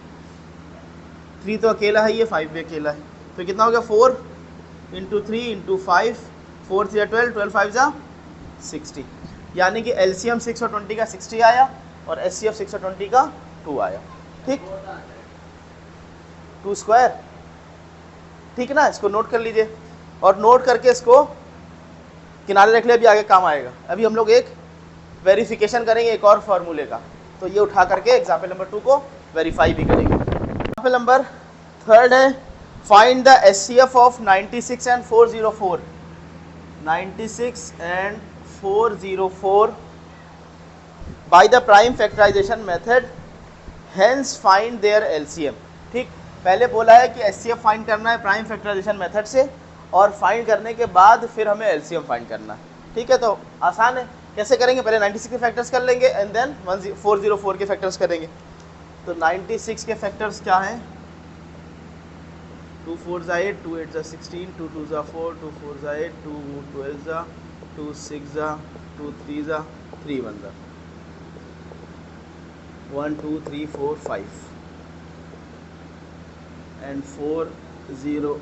3 तो अकेला है, ये 5 भी अकेला है, तो कितना हो गया? 4 इंटू 3 इंटू 5, 4 3 12, 12 5 जा 60, यानी कि LCM 6 और 20 का 60 आया और HCF 6 और 20 का 2 आया। ठीक, 2 स्क्वायर। ठीक है ना, इसको नोट कर लीजिए, और नोट करके इसको किनारे रख ले, अभी आगे काम आएगा। अभी हम लोग एक वेरिफिकेशन करेंगे एक और फॉर्मूले का, तो ये उठा करके एग्जाम्पल नंबर 2 को वेरीफाई भी करेंगे। एग्जाम्पल नंबर 3 है, find the HCF of 96 and 404। 96 and 404 by the prime factorisation method, hence find their LCM। ठीक, पहले बोला है कि HCF फाइंड करना है प्राइम फैक्टराइजेशन मेथड से, और फाइंड करने के बाद फिर हमें LCM फाइंड करना है। ठीक है, तो आसान है। कैसे करेंगे? पहले 96 के फैक्टर्स कर लेंगे एंड देन 404 के फैक्टर्स करेंगे। तो 96 के फैक्टर्स क्या हैं? 2 4 जा 8, 2 8 जा 16, 2 2 जा 4, 2 4 जा 8, 2 12 जा, 2 6 जा, 2 3 जा, 3 1 जा, 1 2 3 4 5 and 4 0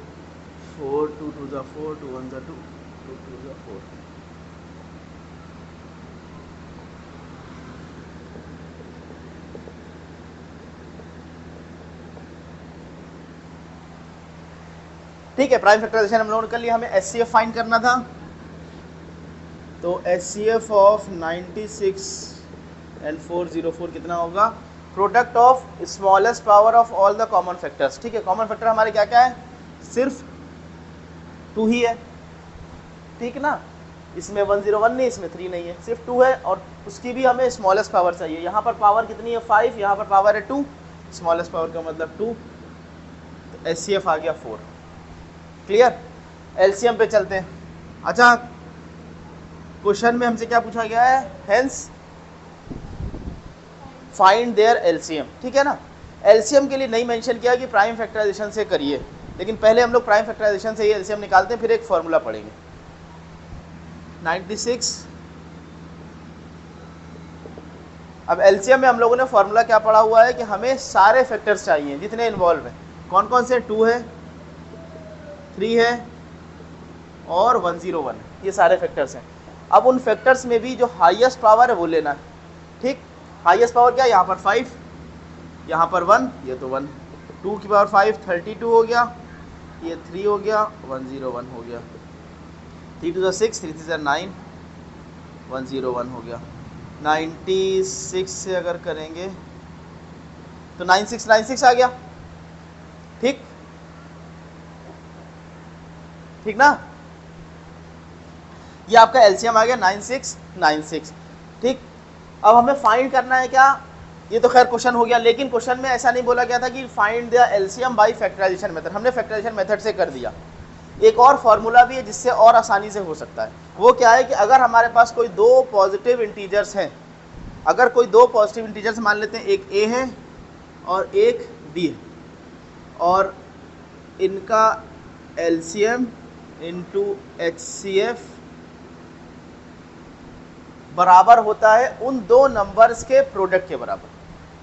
4, 2 2 जा 4, 2 1 जा 2, 2 2 जा 4। ठीक है, प्राइम फैक्टराइजेशन हम लोगों ने कर लिया। हमें HCF फाइंड करना था, तो HCF ऑफ 96 एंड 404 कितना होगा? Product of smallest power of all the common factors. ठीक है, कॉमन फैक्टर हमारे क्या क्या है? सिर्फ 2 ही है। ठीक ना, इसमें 101 नहीं, इसमें 3 नहीं है, सिर्फ 2 है, और उसकी भी हमें स्मॉलेस्ट पावर चाहिए। यहाँ पर पावर कितनी है? 5, यहाँ पर पावर है 2, स्मॉलेस्ट पावर का मतलब 2, तो HCF आ गया 4। क्लियर? LCM पे चलते हैं। अच्छा, क्वेश्चन में हमसे क्या पूछा गया है? Hence find their LCM। ठीक है ना, LCM के लिए नहीं मेंशन किया कि प्राइम फैक्टराइजेशन से करिए, लेकिन पहले हम लोग प्राइम फैक्टराइजेशन से ही LCM निकालते हैं, फिर एक फॉर्मूला पढ़ेंगे। 96, अब LCM में हम लोगों ने फॉर्मूला क्या पढ़ा हुआ है कि हमें सारे फैक्टर्स चाहिए जितने इन्वॉल्व हैं। कौन कौन से? 2 है, 3 है और 101 है, ये सारे फैक्टर्स हैं। अब उन फैक्टर्स में भी जो हाईएस्ट पावर है वो लेना है। ठीक, हाईएस्ट पावर क्या है? यहाँ पर 5, यहाँ पर 1, ये तो 1, 2 की पावर 5 32 हो गया, ये 3 हो गया, 101 हो गया, 3 2 6, 3 3 9, 101 हो गया। 96 से अगर करेंगे तो 9696 आ गया। ठीक, ठीक ना, ये आपका LCM आ गया 9696। ठीक, अब हमें फाइंड करना है क्या? ये तो खैर क्वेश्चन हो गया, लेकिन क्वेश्चन में ऐसा नहीं बोला गया था कि find the LCM by factorisation method. हमने फैक्टराइजेशन मेथड से कर दिया। एक और फॉर्मूला भी है जिससे और आसानी से हो सकता है। वो क्या है कि अगर हमारे पास कोई 2 पॉजिटिव इंटीजर्स हैं, अगर कोई 2 पॉजिटिव इंटीजर्स मान लेते हैं, एक A है और एक B है, और इनका LCM इंटू HCF बराबर होता है उन 2 नंबर्स के प्रोडक्ट के बराबर।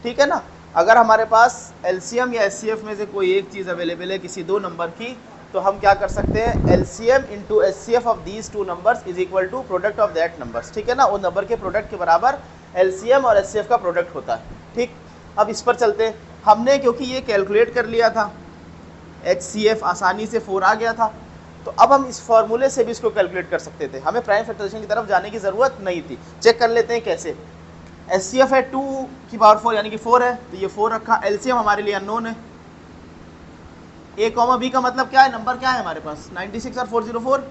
ठीक है ना, अगर हमारे पास LCM या HCF में से कोई एक चीज़ अवेलेबल है किसी 2 नंबर की, तो हम क्या कर सकते हैं? LCM into HCF of these 2 numbers is equal to product of that numbers. ठीक है ना, उन नंबर के प्रोडक्ट के बराबर LCM और HCF का प्रोडक्ट होता है। ठीक, अब इस पर चलते हैं। हमने क्योंकि ये कैलकुलेट कर लिया था, HCF आसानी से 4 आ गया था, तो अब हम इस फॉर्मूले से भी इसको कैलकुलेट कर सकते थे, हमें प्राइम फैक्टराइजेशन की तरफ जाने की ज़रूरत नहीं थी। चेक कर लेते हैं कैसे। एचसीएफ है 2 की पावर 4 यानी कि 4 है, तो ये 4 रखा। एलसीएम हमारे लिए अननोन है। ए कॉमा बी का मतलब क्या है, नंबर क्या है हमारे पास, 96 और 404,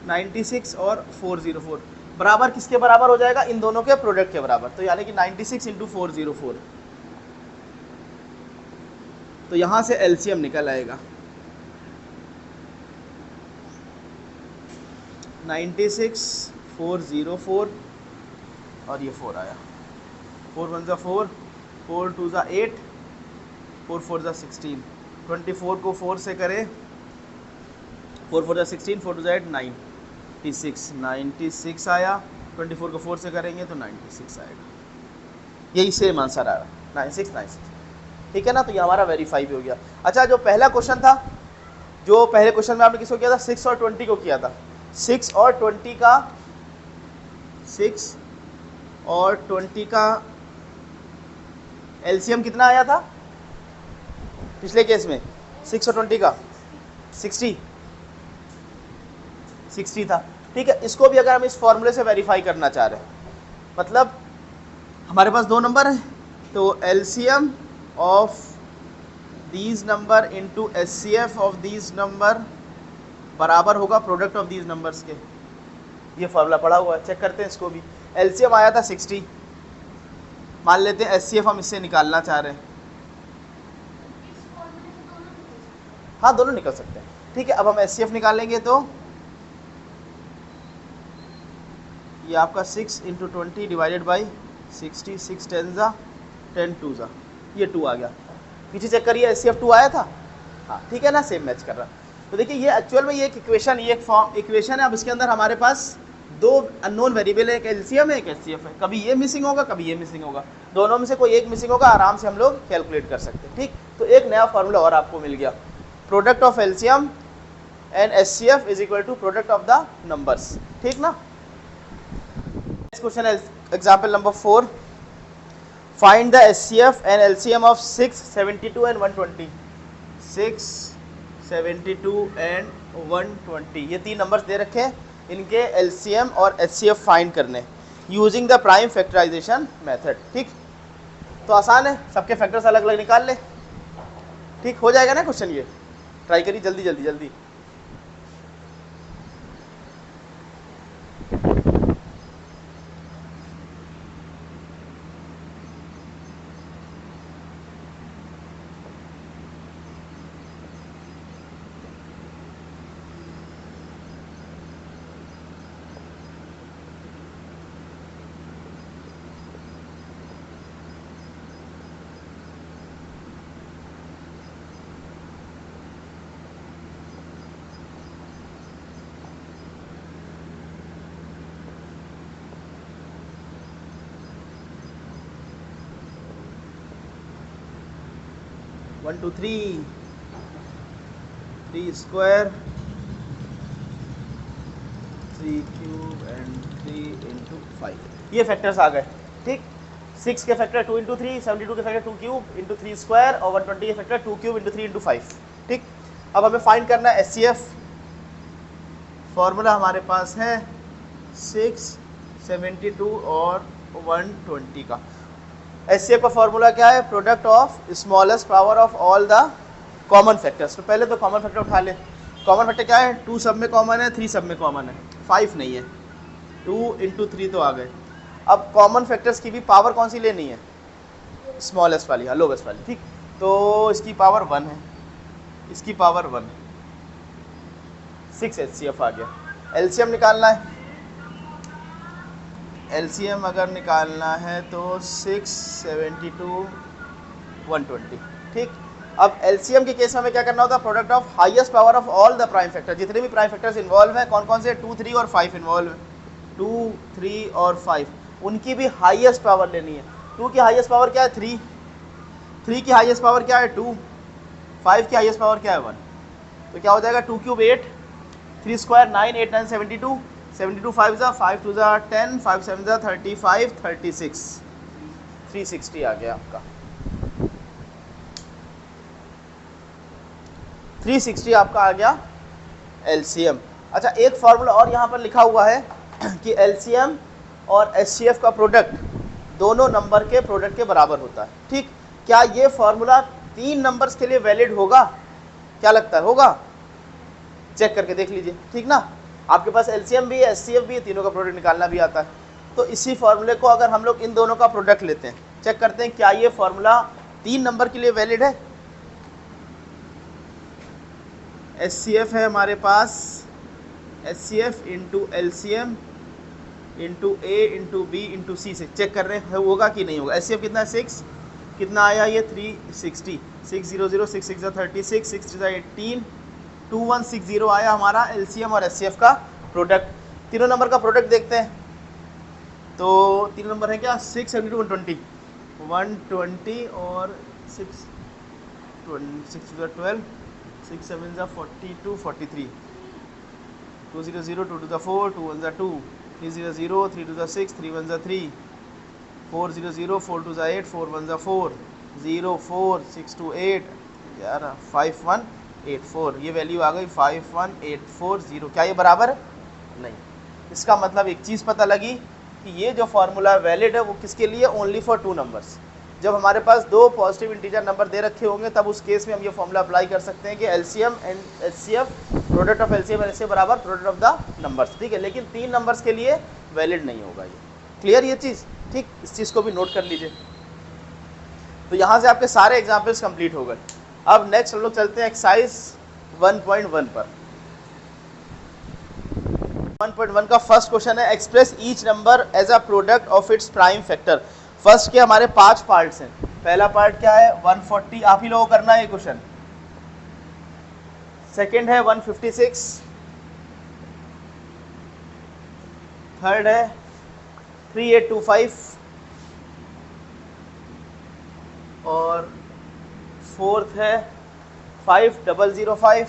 96 और 404 बराबर किसके बराबर हो जाएगा, इन दोनों के प्रोडक्ट के बराबर। तो यानी कि 96 इंटू 404, तो यहाँ से एलसीएम निकल आएगा 96, 404 और ये 4 आया। 4 1 ज़ा 4, 4 2 ज़ा 8, 4 4 ज़ा 16, 24 को 4 से करें, 4 4 ज़ा 16, 4 2 ज़ा 8, 96 आया। 24 को 4 से करेंगे तो 96 आएगा। यही सेम आंसर आया 96। ठीक है ना, तो ये हमारा वेरीफाई भी हो गया। अच्छा, जो पहला क्वेश्चन था, जो पहले क्वेश्चन में आपने किसको किया था, 6 और 20 को किया था। 6 और 20 का एलसीएम कितना आया था पिछले केस में, 6 और 20 का 60 था। ठीक है, इसको भी अगर हम इस फॉर्मूले से वेरीफाई करना चाह रहे हैं, मतलब हमारे पास दो नंबर है, तो LCM of these number into HCF of these number बराबर होगा प्रोडक्ट ऑफ दीज नंबर्स के। ये फॉर्मूला पढ़ा हुआ है, चेक करते हैं इसको भी। एलसीएम आया था 60, मान लेते हैं एचसीएफ हम इससे निकालना चाह रहे हैं। हाँ, दोनों निकल सकते हैं। ठीक है, अब हम एचसीएफ निकालेंगे तो ये आपका 6 इंटू 20 डिवाइडेड बाई 60, 6 10 ज़ा 10 2 ज़ा, ये 2 आ गया। पीछे चेक करिए, एचसीएफ 2 आया था। हाँ, ठीक है ना, सेम मैच कर रहा। तो देखिए, ये एक्चुअल में ये एक इक्वेशन, ये एक फॉर्म इक्वेशन है। अब इसके अंदर हमारे पास दो अननोन वेरिएबल है, एक एलसीएम है, एक एचसीएफ है। कभी ये मिसिंग होगा, कभी ये मिसिंग होगा, दोनों में से कोई एक मिसिंग होगा, आराम से हम लोग कैलकुलेट कर सकते हैं। ठीक, तो एक नया फॉर्मूला और आपको मिल गया, product of LCM and HCF is equal to product of the numbers. ठीक ना। नेक्स्ट क्वेश्चन है example number 4, find the HCF and LCM of 6, 72 and 120। 6, 72 and 120, ये तीन नंबर्स दे रखे हैं, इनके एलसीएम और एचसीएफ फाइंड करने using the prime factorisation method. ठीक, तो आसान है, सबके फैक्टर्स अलग अलग निकाल ले। ठीक, हो जाएगा ना क्वेश्चन, ये ट्राई करिए जल्दी जल्दी जल्दी। One two three, 3 square, 3 cube and 3 into 5, ये फैक्टर्स आ गए। ठीक, 6 के फैक्टर 2 इंटू 3, 72 के फैक्टर 2 क्यूब इंटू 3 स्क्वायर और 120 के फैक्टर 2 क्यूब इंटू 3 इंटू 5। ठीक, अब हमें फाइंड करना है एचसीएफ। फॉर्मूला हमारे पास है 6, 72 और 120 का। एचसीएफ का फॉर्मूला क्या है, product of smallest power of all the common factors. तो पहले तो कॉमन फैक्टर उठा ले। कॉमन फैक्टर क्या है, 2 सब में कॉमन है, 3 सब में कॉमन है, 5 नहीं है। 2 इंटू 3 तो आ गए। अब कॉमन फैक्टर्स की भी पावर कौन सी लेनी है, स्मॉलेस्ट वाली, हाँ लोवेस्ट वाली। ठीक, तो इसकी पावर 1 है, इसकी पावर 1, 6 एचसीएफ आ गया। एलसीएम निकालना है, एलसीएम अगर निकालना है तो 6, 72, 120। ठीक, अब एलसीएम के केस में हमें क्या करना होता है, product of highest power of all the prime factor. जितने भी प्राइम फैक्टर्स इन्वॉल्व हैं, कौन कौन से, 2, 3 और 5 इन्वॉल्व है, 2, 3 और 5, उनकी भी हाईएस्ट पावर लेनी है। 2 की हाईएस्ट पावर क्या है, 3, 3 की हाईएस्ट पावर क्या है, 2, 5 की हाईएस्ट पावर क्या है, 1। तो क्या हो जाएगा, 2 क्यूब 8, 3 स्क्वायर 9, 8 9 72, 72 5 ज़ा 5 2 ज़ा 10, 5 7 ज़ा 35, 36, 360 आ गया आपका। 360 आपका आ गया एलसीएम। अच्छा, एक फॉर्मूला और यहाँ पर लिखा हुआ है कि एलसीएम और एचसीएफ का प्रोडक्ट दोनों नंबर के प्रोडक्ट के बराबर होता है। ठीक, क्या ये फॉर्मूला 3 नंबर्स के लिए वैलिड होगा? क्या लगता है, होगा? चेक करके देख लीजिए, ठीक ना। आपके पास एलसीएम भी है, एचसीएफ भी है, तीनों का प्रोडक्ट निकालना भी आता है। तो इसी फॉर्मूले को अगर हम लोग इन दोनों का प्रोडक्ट लेते हैं, चेक करते हैं क्या ये फॉर्मूला 3 नंबर के लिए वैलिड है। एचसीएफ है हमारे पास, एचसीएफ इंटू एलसीएम इंटू ए इंटू बी इंटू सी से चेक कर रहे हैं होगा कि नहीं होगा। एचसीएफ कितना है 6, कितना आया ये 360, 600 6 6 36 6 3 18, 2160 आया हमारा एलसीएम और एचसीएफ का प्रोडक्ट। तीनों नंबर का प्रोडक्ट देखते हैं, तो तीन नंबर है क्या 6 120 120 और 6 6 12 6 7 42 43 200 2 to the 4 2 1 2 300 3 to the 6 3 1 3 400 4 to the 8 4 1 4 0 4 6 to 8 यार 5184 ये वैल्यू आ गई 51840। क्या ये बराबर है? नहीं। इसका मतलब एक चीज़ पता लगी कि ये जो फार्मूला वैलिड है वो किसके लिए? Only for 2 numbers. जब हमारे पास 2 पॉजिटिव इंटीजर नंबर दे रखे होंगे तब उस केस में हम ये फॉर्मूला अप्लाई कर सकते हैं कि LCM and HCF, product of LCM and HCF बराबर प्रोडक्ट ऑफ द नंबर्स। ठीक है, लेकिन 3 नंबर्स के लिए वैलिड नहीं होगा ये। क्लियर ये चीज़? ठीक, इस चीज़ को भी नोट कर लीजिए। तो यहाँ से आपके सारे एग्जाम्पल्स कंप्लीट हो गए। अब नेक्स्ट हम लोग चलते हैं एक्सरसाइज 1.1 पर। 1.1 का फर्स्ट क्वेश्चन है express each number as a product of its prime factor. First के हमारे 5 पार्ट्स हैं। पहला पार्ट क्या है 140, आप ही लोगों को करना है ये क्वेश्चन। सेकंड है 156, थर्ड है 3825 और फोर्थ है 5005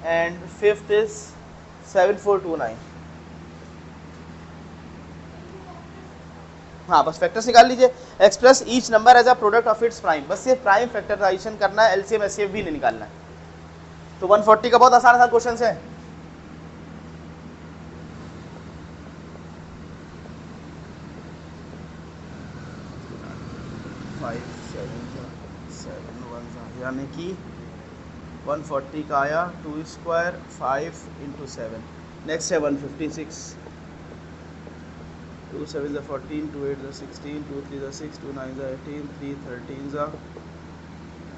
एंड फिफ्थ इज 7429। हाँ, बस फैक्टर्स निकाल लीजिए। Express each number as a product of its prime, बस ये प्राइम फैक्टराइजेशन करना है, एलसीएम एचसीएफ भी नहीं निकालना है। तो 140 का बहुत आसान क्वेश्चन है। यानी कि 140 का आया 2 स्क्वायर 5 इंटू 7। नेक्स्ट है 156, 2 7 14, 2 8 16, 2 3 6, 2 9 18, 3 13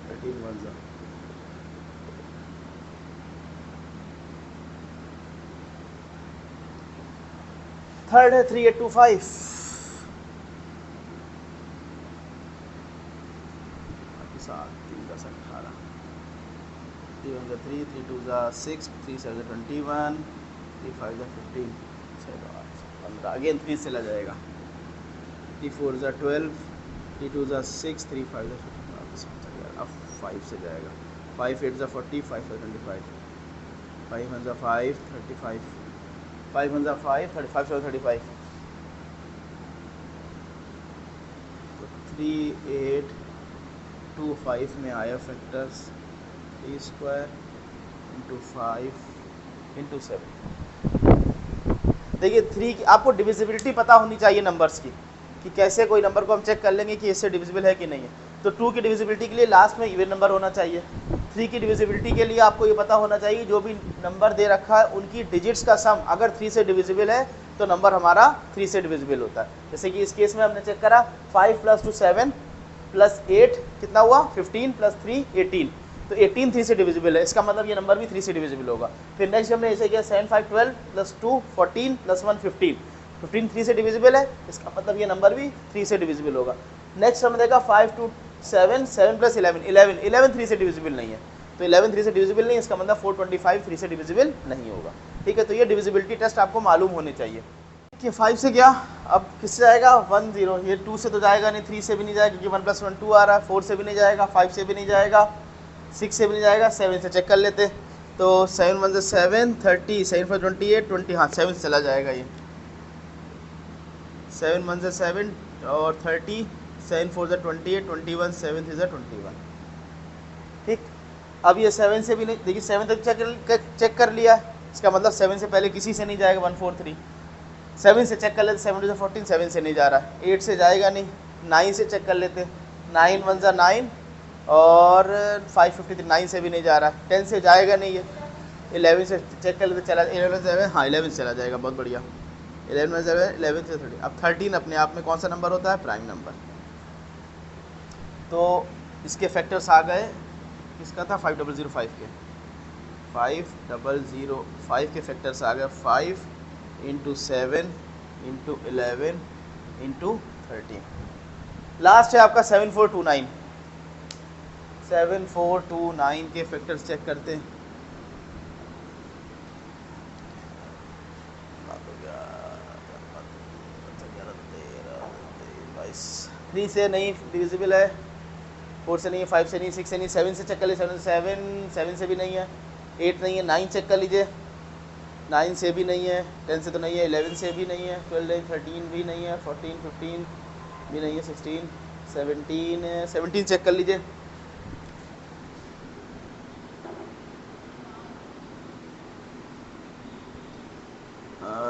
13 1 थर्ड है 3825, सात 3 10 18, 3 1 3 3 2 6, 3 7 21, 3 5 15, 15 अगेन 3 से ला जाएगा, 3 4 12, 3 2 6, 3 5 15, अब 5 से जाएगा, 5 8 40, 5 25, 5 1 5 35, 5 1 5 35 35, 3 8 2 5 में आया फैक्टर्स 3 स्क्वायर इंटू 5 इंटू 7। देखिए 3 की आपको डिविजिबिलिटी पता होनी चाहिए नंबर्स की, कि कैसे कोई नंबर को हम चेक कर लेंगे कि इससे डिविजिबल है कि नहीं है। तो 2 की डिविजिबिलिटी के लिए लास्ट में इवन नंबर होना चाहिए। 3 की डिविजिबिलिटी के लिए आपको ये पता होना चाहिए जो भी नंबर दे रखा है उनकी डिजिट्स का सम अगर 3 से डिविजिबल है तो नंबर हमारा 3 से डिविजिबल होता है। जैसे कि इस केस में हमने चेक करा 5 + 2 7 + 8 कितना हुआ 15 + 3 18, तो 18 3 से डिविजिबल है, इसका मतलब ये नंबर भी 3 से डिविजिबल होगा। फिर नेक्स्ट हमने ऐसे किया 7 5 12 + 2 14 + 1 15, 15 3 से डिविजिबल है, इसका मतलब ये नंबर भी 3 से डिविजिबल होगा। नेक्स्ट हमने देखा 5 2 7 7 + 11 11 11 3 से डिविजिबल नहीं है, तो 11 3 से डिविजिबल नहीं है, इसका मतलब 425 3 से डिविजिबल नहीं होगा। ठीक है, तो ये डिविजिबिलिटी टेस्ट आपको मालूम होने चाहिए। कि 5 से गया, अब किससे जाएगा 1 0, ये 2 से तो जाएगा नहीं, 3 से भी नहीं जाएगा क्योंकि 1 + 1 2 आ रहा है, 4 से भी नहीं जाएगा, 5 से भी नहीं जाएगा, 6 से भी नहीं जाएगा, 7 से चेक कर लेते। तो 7 1 7 30, 7 4 28 20, हाँ 7 से चला जाएगा ये, 7 1 7 और 30, 7 4 28 21, 7 3 21। ठीक, अब ये 7 से भी नहीं, देखिए 7 तक चेक कर लिया है, इसका मतलब 7 से पहले किसी से नहीं जाएगा 143। 7 से चेक कर लेते, 7 to 14, 7 से नहीं जा रहा है, 8 से जाएगा नहीं, 9 से चेक कर लेते, 9 1 जा 9 और 553, 9 से भी नहीं जा रहा है, 10 से जाएगा नहीं है, 11 से चेक कर लेते, चला 11 से, हाँ 11 चला जाएगा, बहुत बढ़िया, 11 में 11 से 13। अब 13 अपने आप में कौन सा नंबर होता है? Prime number. तो इसके फैक्टर्स आ गए, किसका था? 5005 के, 5005 के फैक्टर्स आ गए, 5 × 7 × 11 × 13। लास्ट है आपका 7429। 7429 के फैक्टर्स चेक करते हैं। 3 से नहीं डिविजिबल है, 4 से नहीं है, 5 से नहीं, 6 से नहीं, 7 से चेक कर लीजिए, 7 से भी नहीं है, 8 नहीं है, 9 चेक कर लीजिए, 9 से भी नहीं है, 10 से तो नहीं है, 11 से भी नहीं है, 12 13 भी नहीं है, 14 15 भी नहीं है, 16 17 चेक कर लीजिए,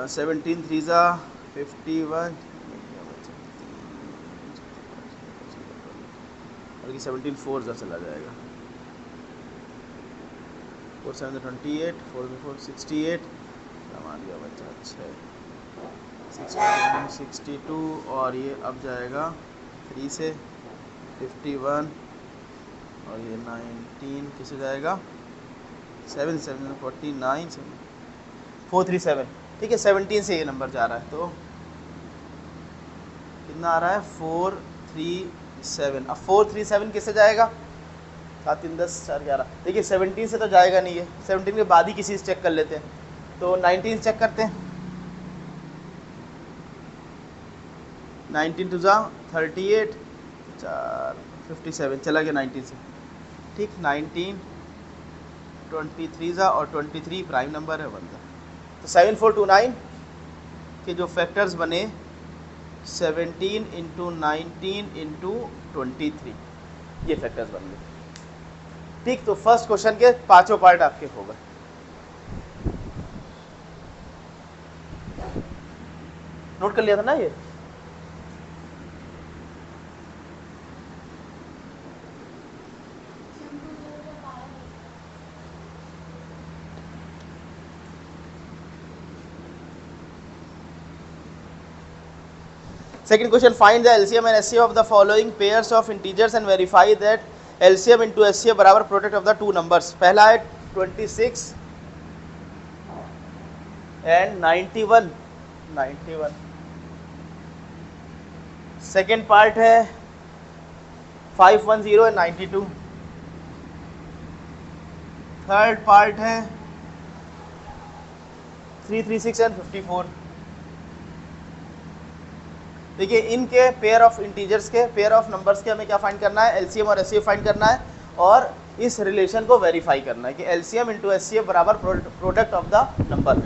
17 3 जा 51 और 17 4 जा चला जाएगा, 4 7 28, 4 4 68, मान लिया बच्चा, अच्छा 62 और ये अब जाएगा 3 से 51 और ये 19 किसे जाएगा? 7 7 49 437, ठीक है, 17 से ये नंबर जा रहा है, तो कितना आ रहा है? 437। अब 437 किससे जाएगा? 7 3 10 4 11, देखिए 17 से तो जाएगा नहीं है, 17 के बाद ही किसी से चेक कर लेते हैं, तो 19 चेक करते हैं, 19 2 जा 38 4 57 चला गया 19 से, ठीक, 19 23 जा और 23 प्राइम नंबर है 1 जा। तो 7429 के जो फैक्टर्स बने 17 × 19 × 23, ये फैक्टर्स बन गए, ठीक। तो फर्स्ट क्वेश्चन के पांचों पार्ट आपके हो गए। नोट कर लिया था ना ये? Second question, find the LCM and SCF of the following pairs of integers and verify that LCM into SCF बराबर product of the two numbers. पहला है 26 एंड 91। सेकेंड पार्ट है 510 एंड 92। थर्ड पार्ट है 336 एंड 54। देखिए इनके pair of integers के, pair of numbers के हमें क्या फाइंड करना है? एलसीएम और एचसीएफ फाइंड करना है और इस रिलेशन को वेरीफाई करना है कि एलसीएम इंटू एचसीएफ बराबर प्रोडक्ट ऑफ द नंबर।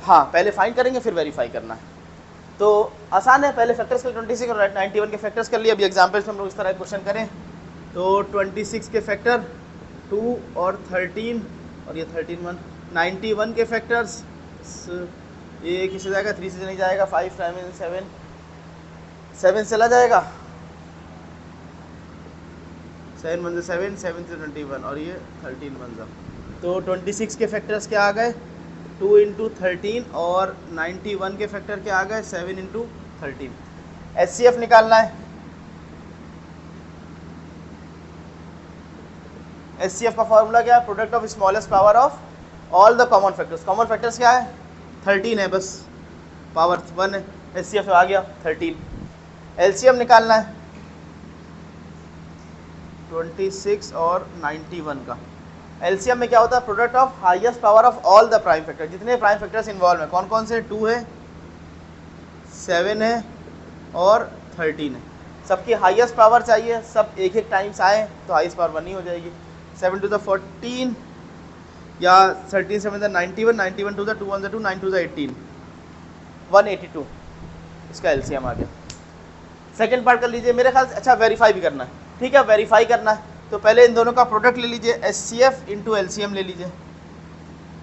हाँ, पहले फाइंड करेंगे फिर वेरीफाई करना है, तो आसान है। पहले फैक्टर्स कर 26 और 91 के फैक्टर्स कर लिए। अभी एग्जाम्पल्स हम लोग इस तरह क्वेश्चन करें तो 26 के फैक्टर 2 और 13 और ये 13 1। 91 के फैक्टर्स ये किससे जाएगा? 3 से नहीं जाएगा, 5 टाइम 7 चला जाएगा, 7 1 7 7 से 21 और ये 13 1 जा। तो 26 के फैक्टर्स क्या आ गए? 2 × 13 और 91 के फैक्टर क्या आ गए? 7 × 13। एचसीएफ निकालना है। एचसीएफ का फॉर्मूला क्या है? Product of smallest power of all the common factors. Common factors क्या है? 13 है, बस पावर 1 है, एचसीएफ आ गया 13। एलसीएम निकालना है 26 और 91 का। एलसीएम में क्या होता है? Product of highest power of all the prime factor. जितने प्राइम फैक्टर्स इन्वॉल्व हैं, कौन कौन से? 2 है, 7 है और 13 है। सबकी हाईएस्ट पावर चाहिए, सब एक एक टाइम्स आए तो हाईएस्ट पावर 1 ही हो जाएगी। 7 to the 14 या 13 7 to 91, 91 to the 2 1 to 2, 9 to the 18, 182 इसका एलसीएम आ गया। सेकंड पार्ट कर लीजिए मेरे ख्याल से। अच्छा, वेरीफाई भी करना है, ठीक है, वेरीफाई करना है। तो पहले इन दोनों का प्रोडक्ट ले लीजिए, H C F into L C M ले लीजिए,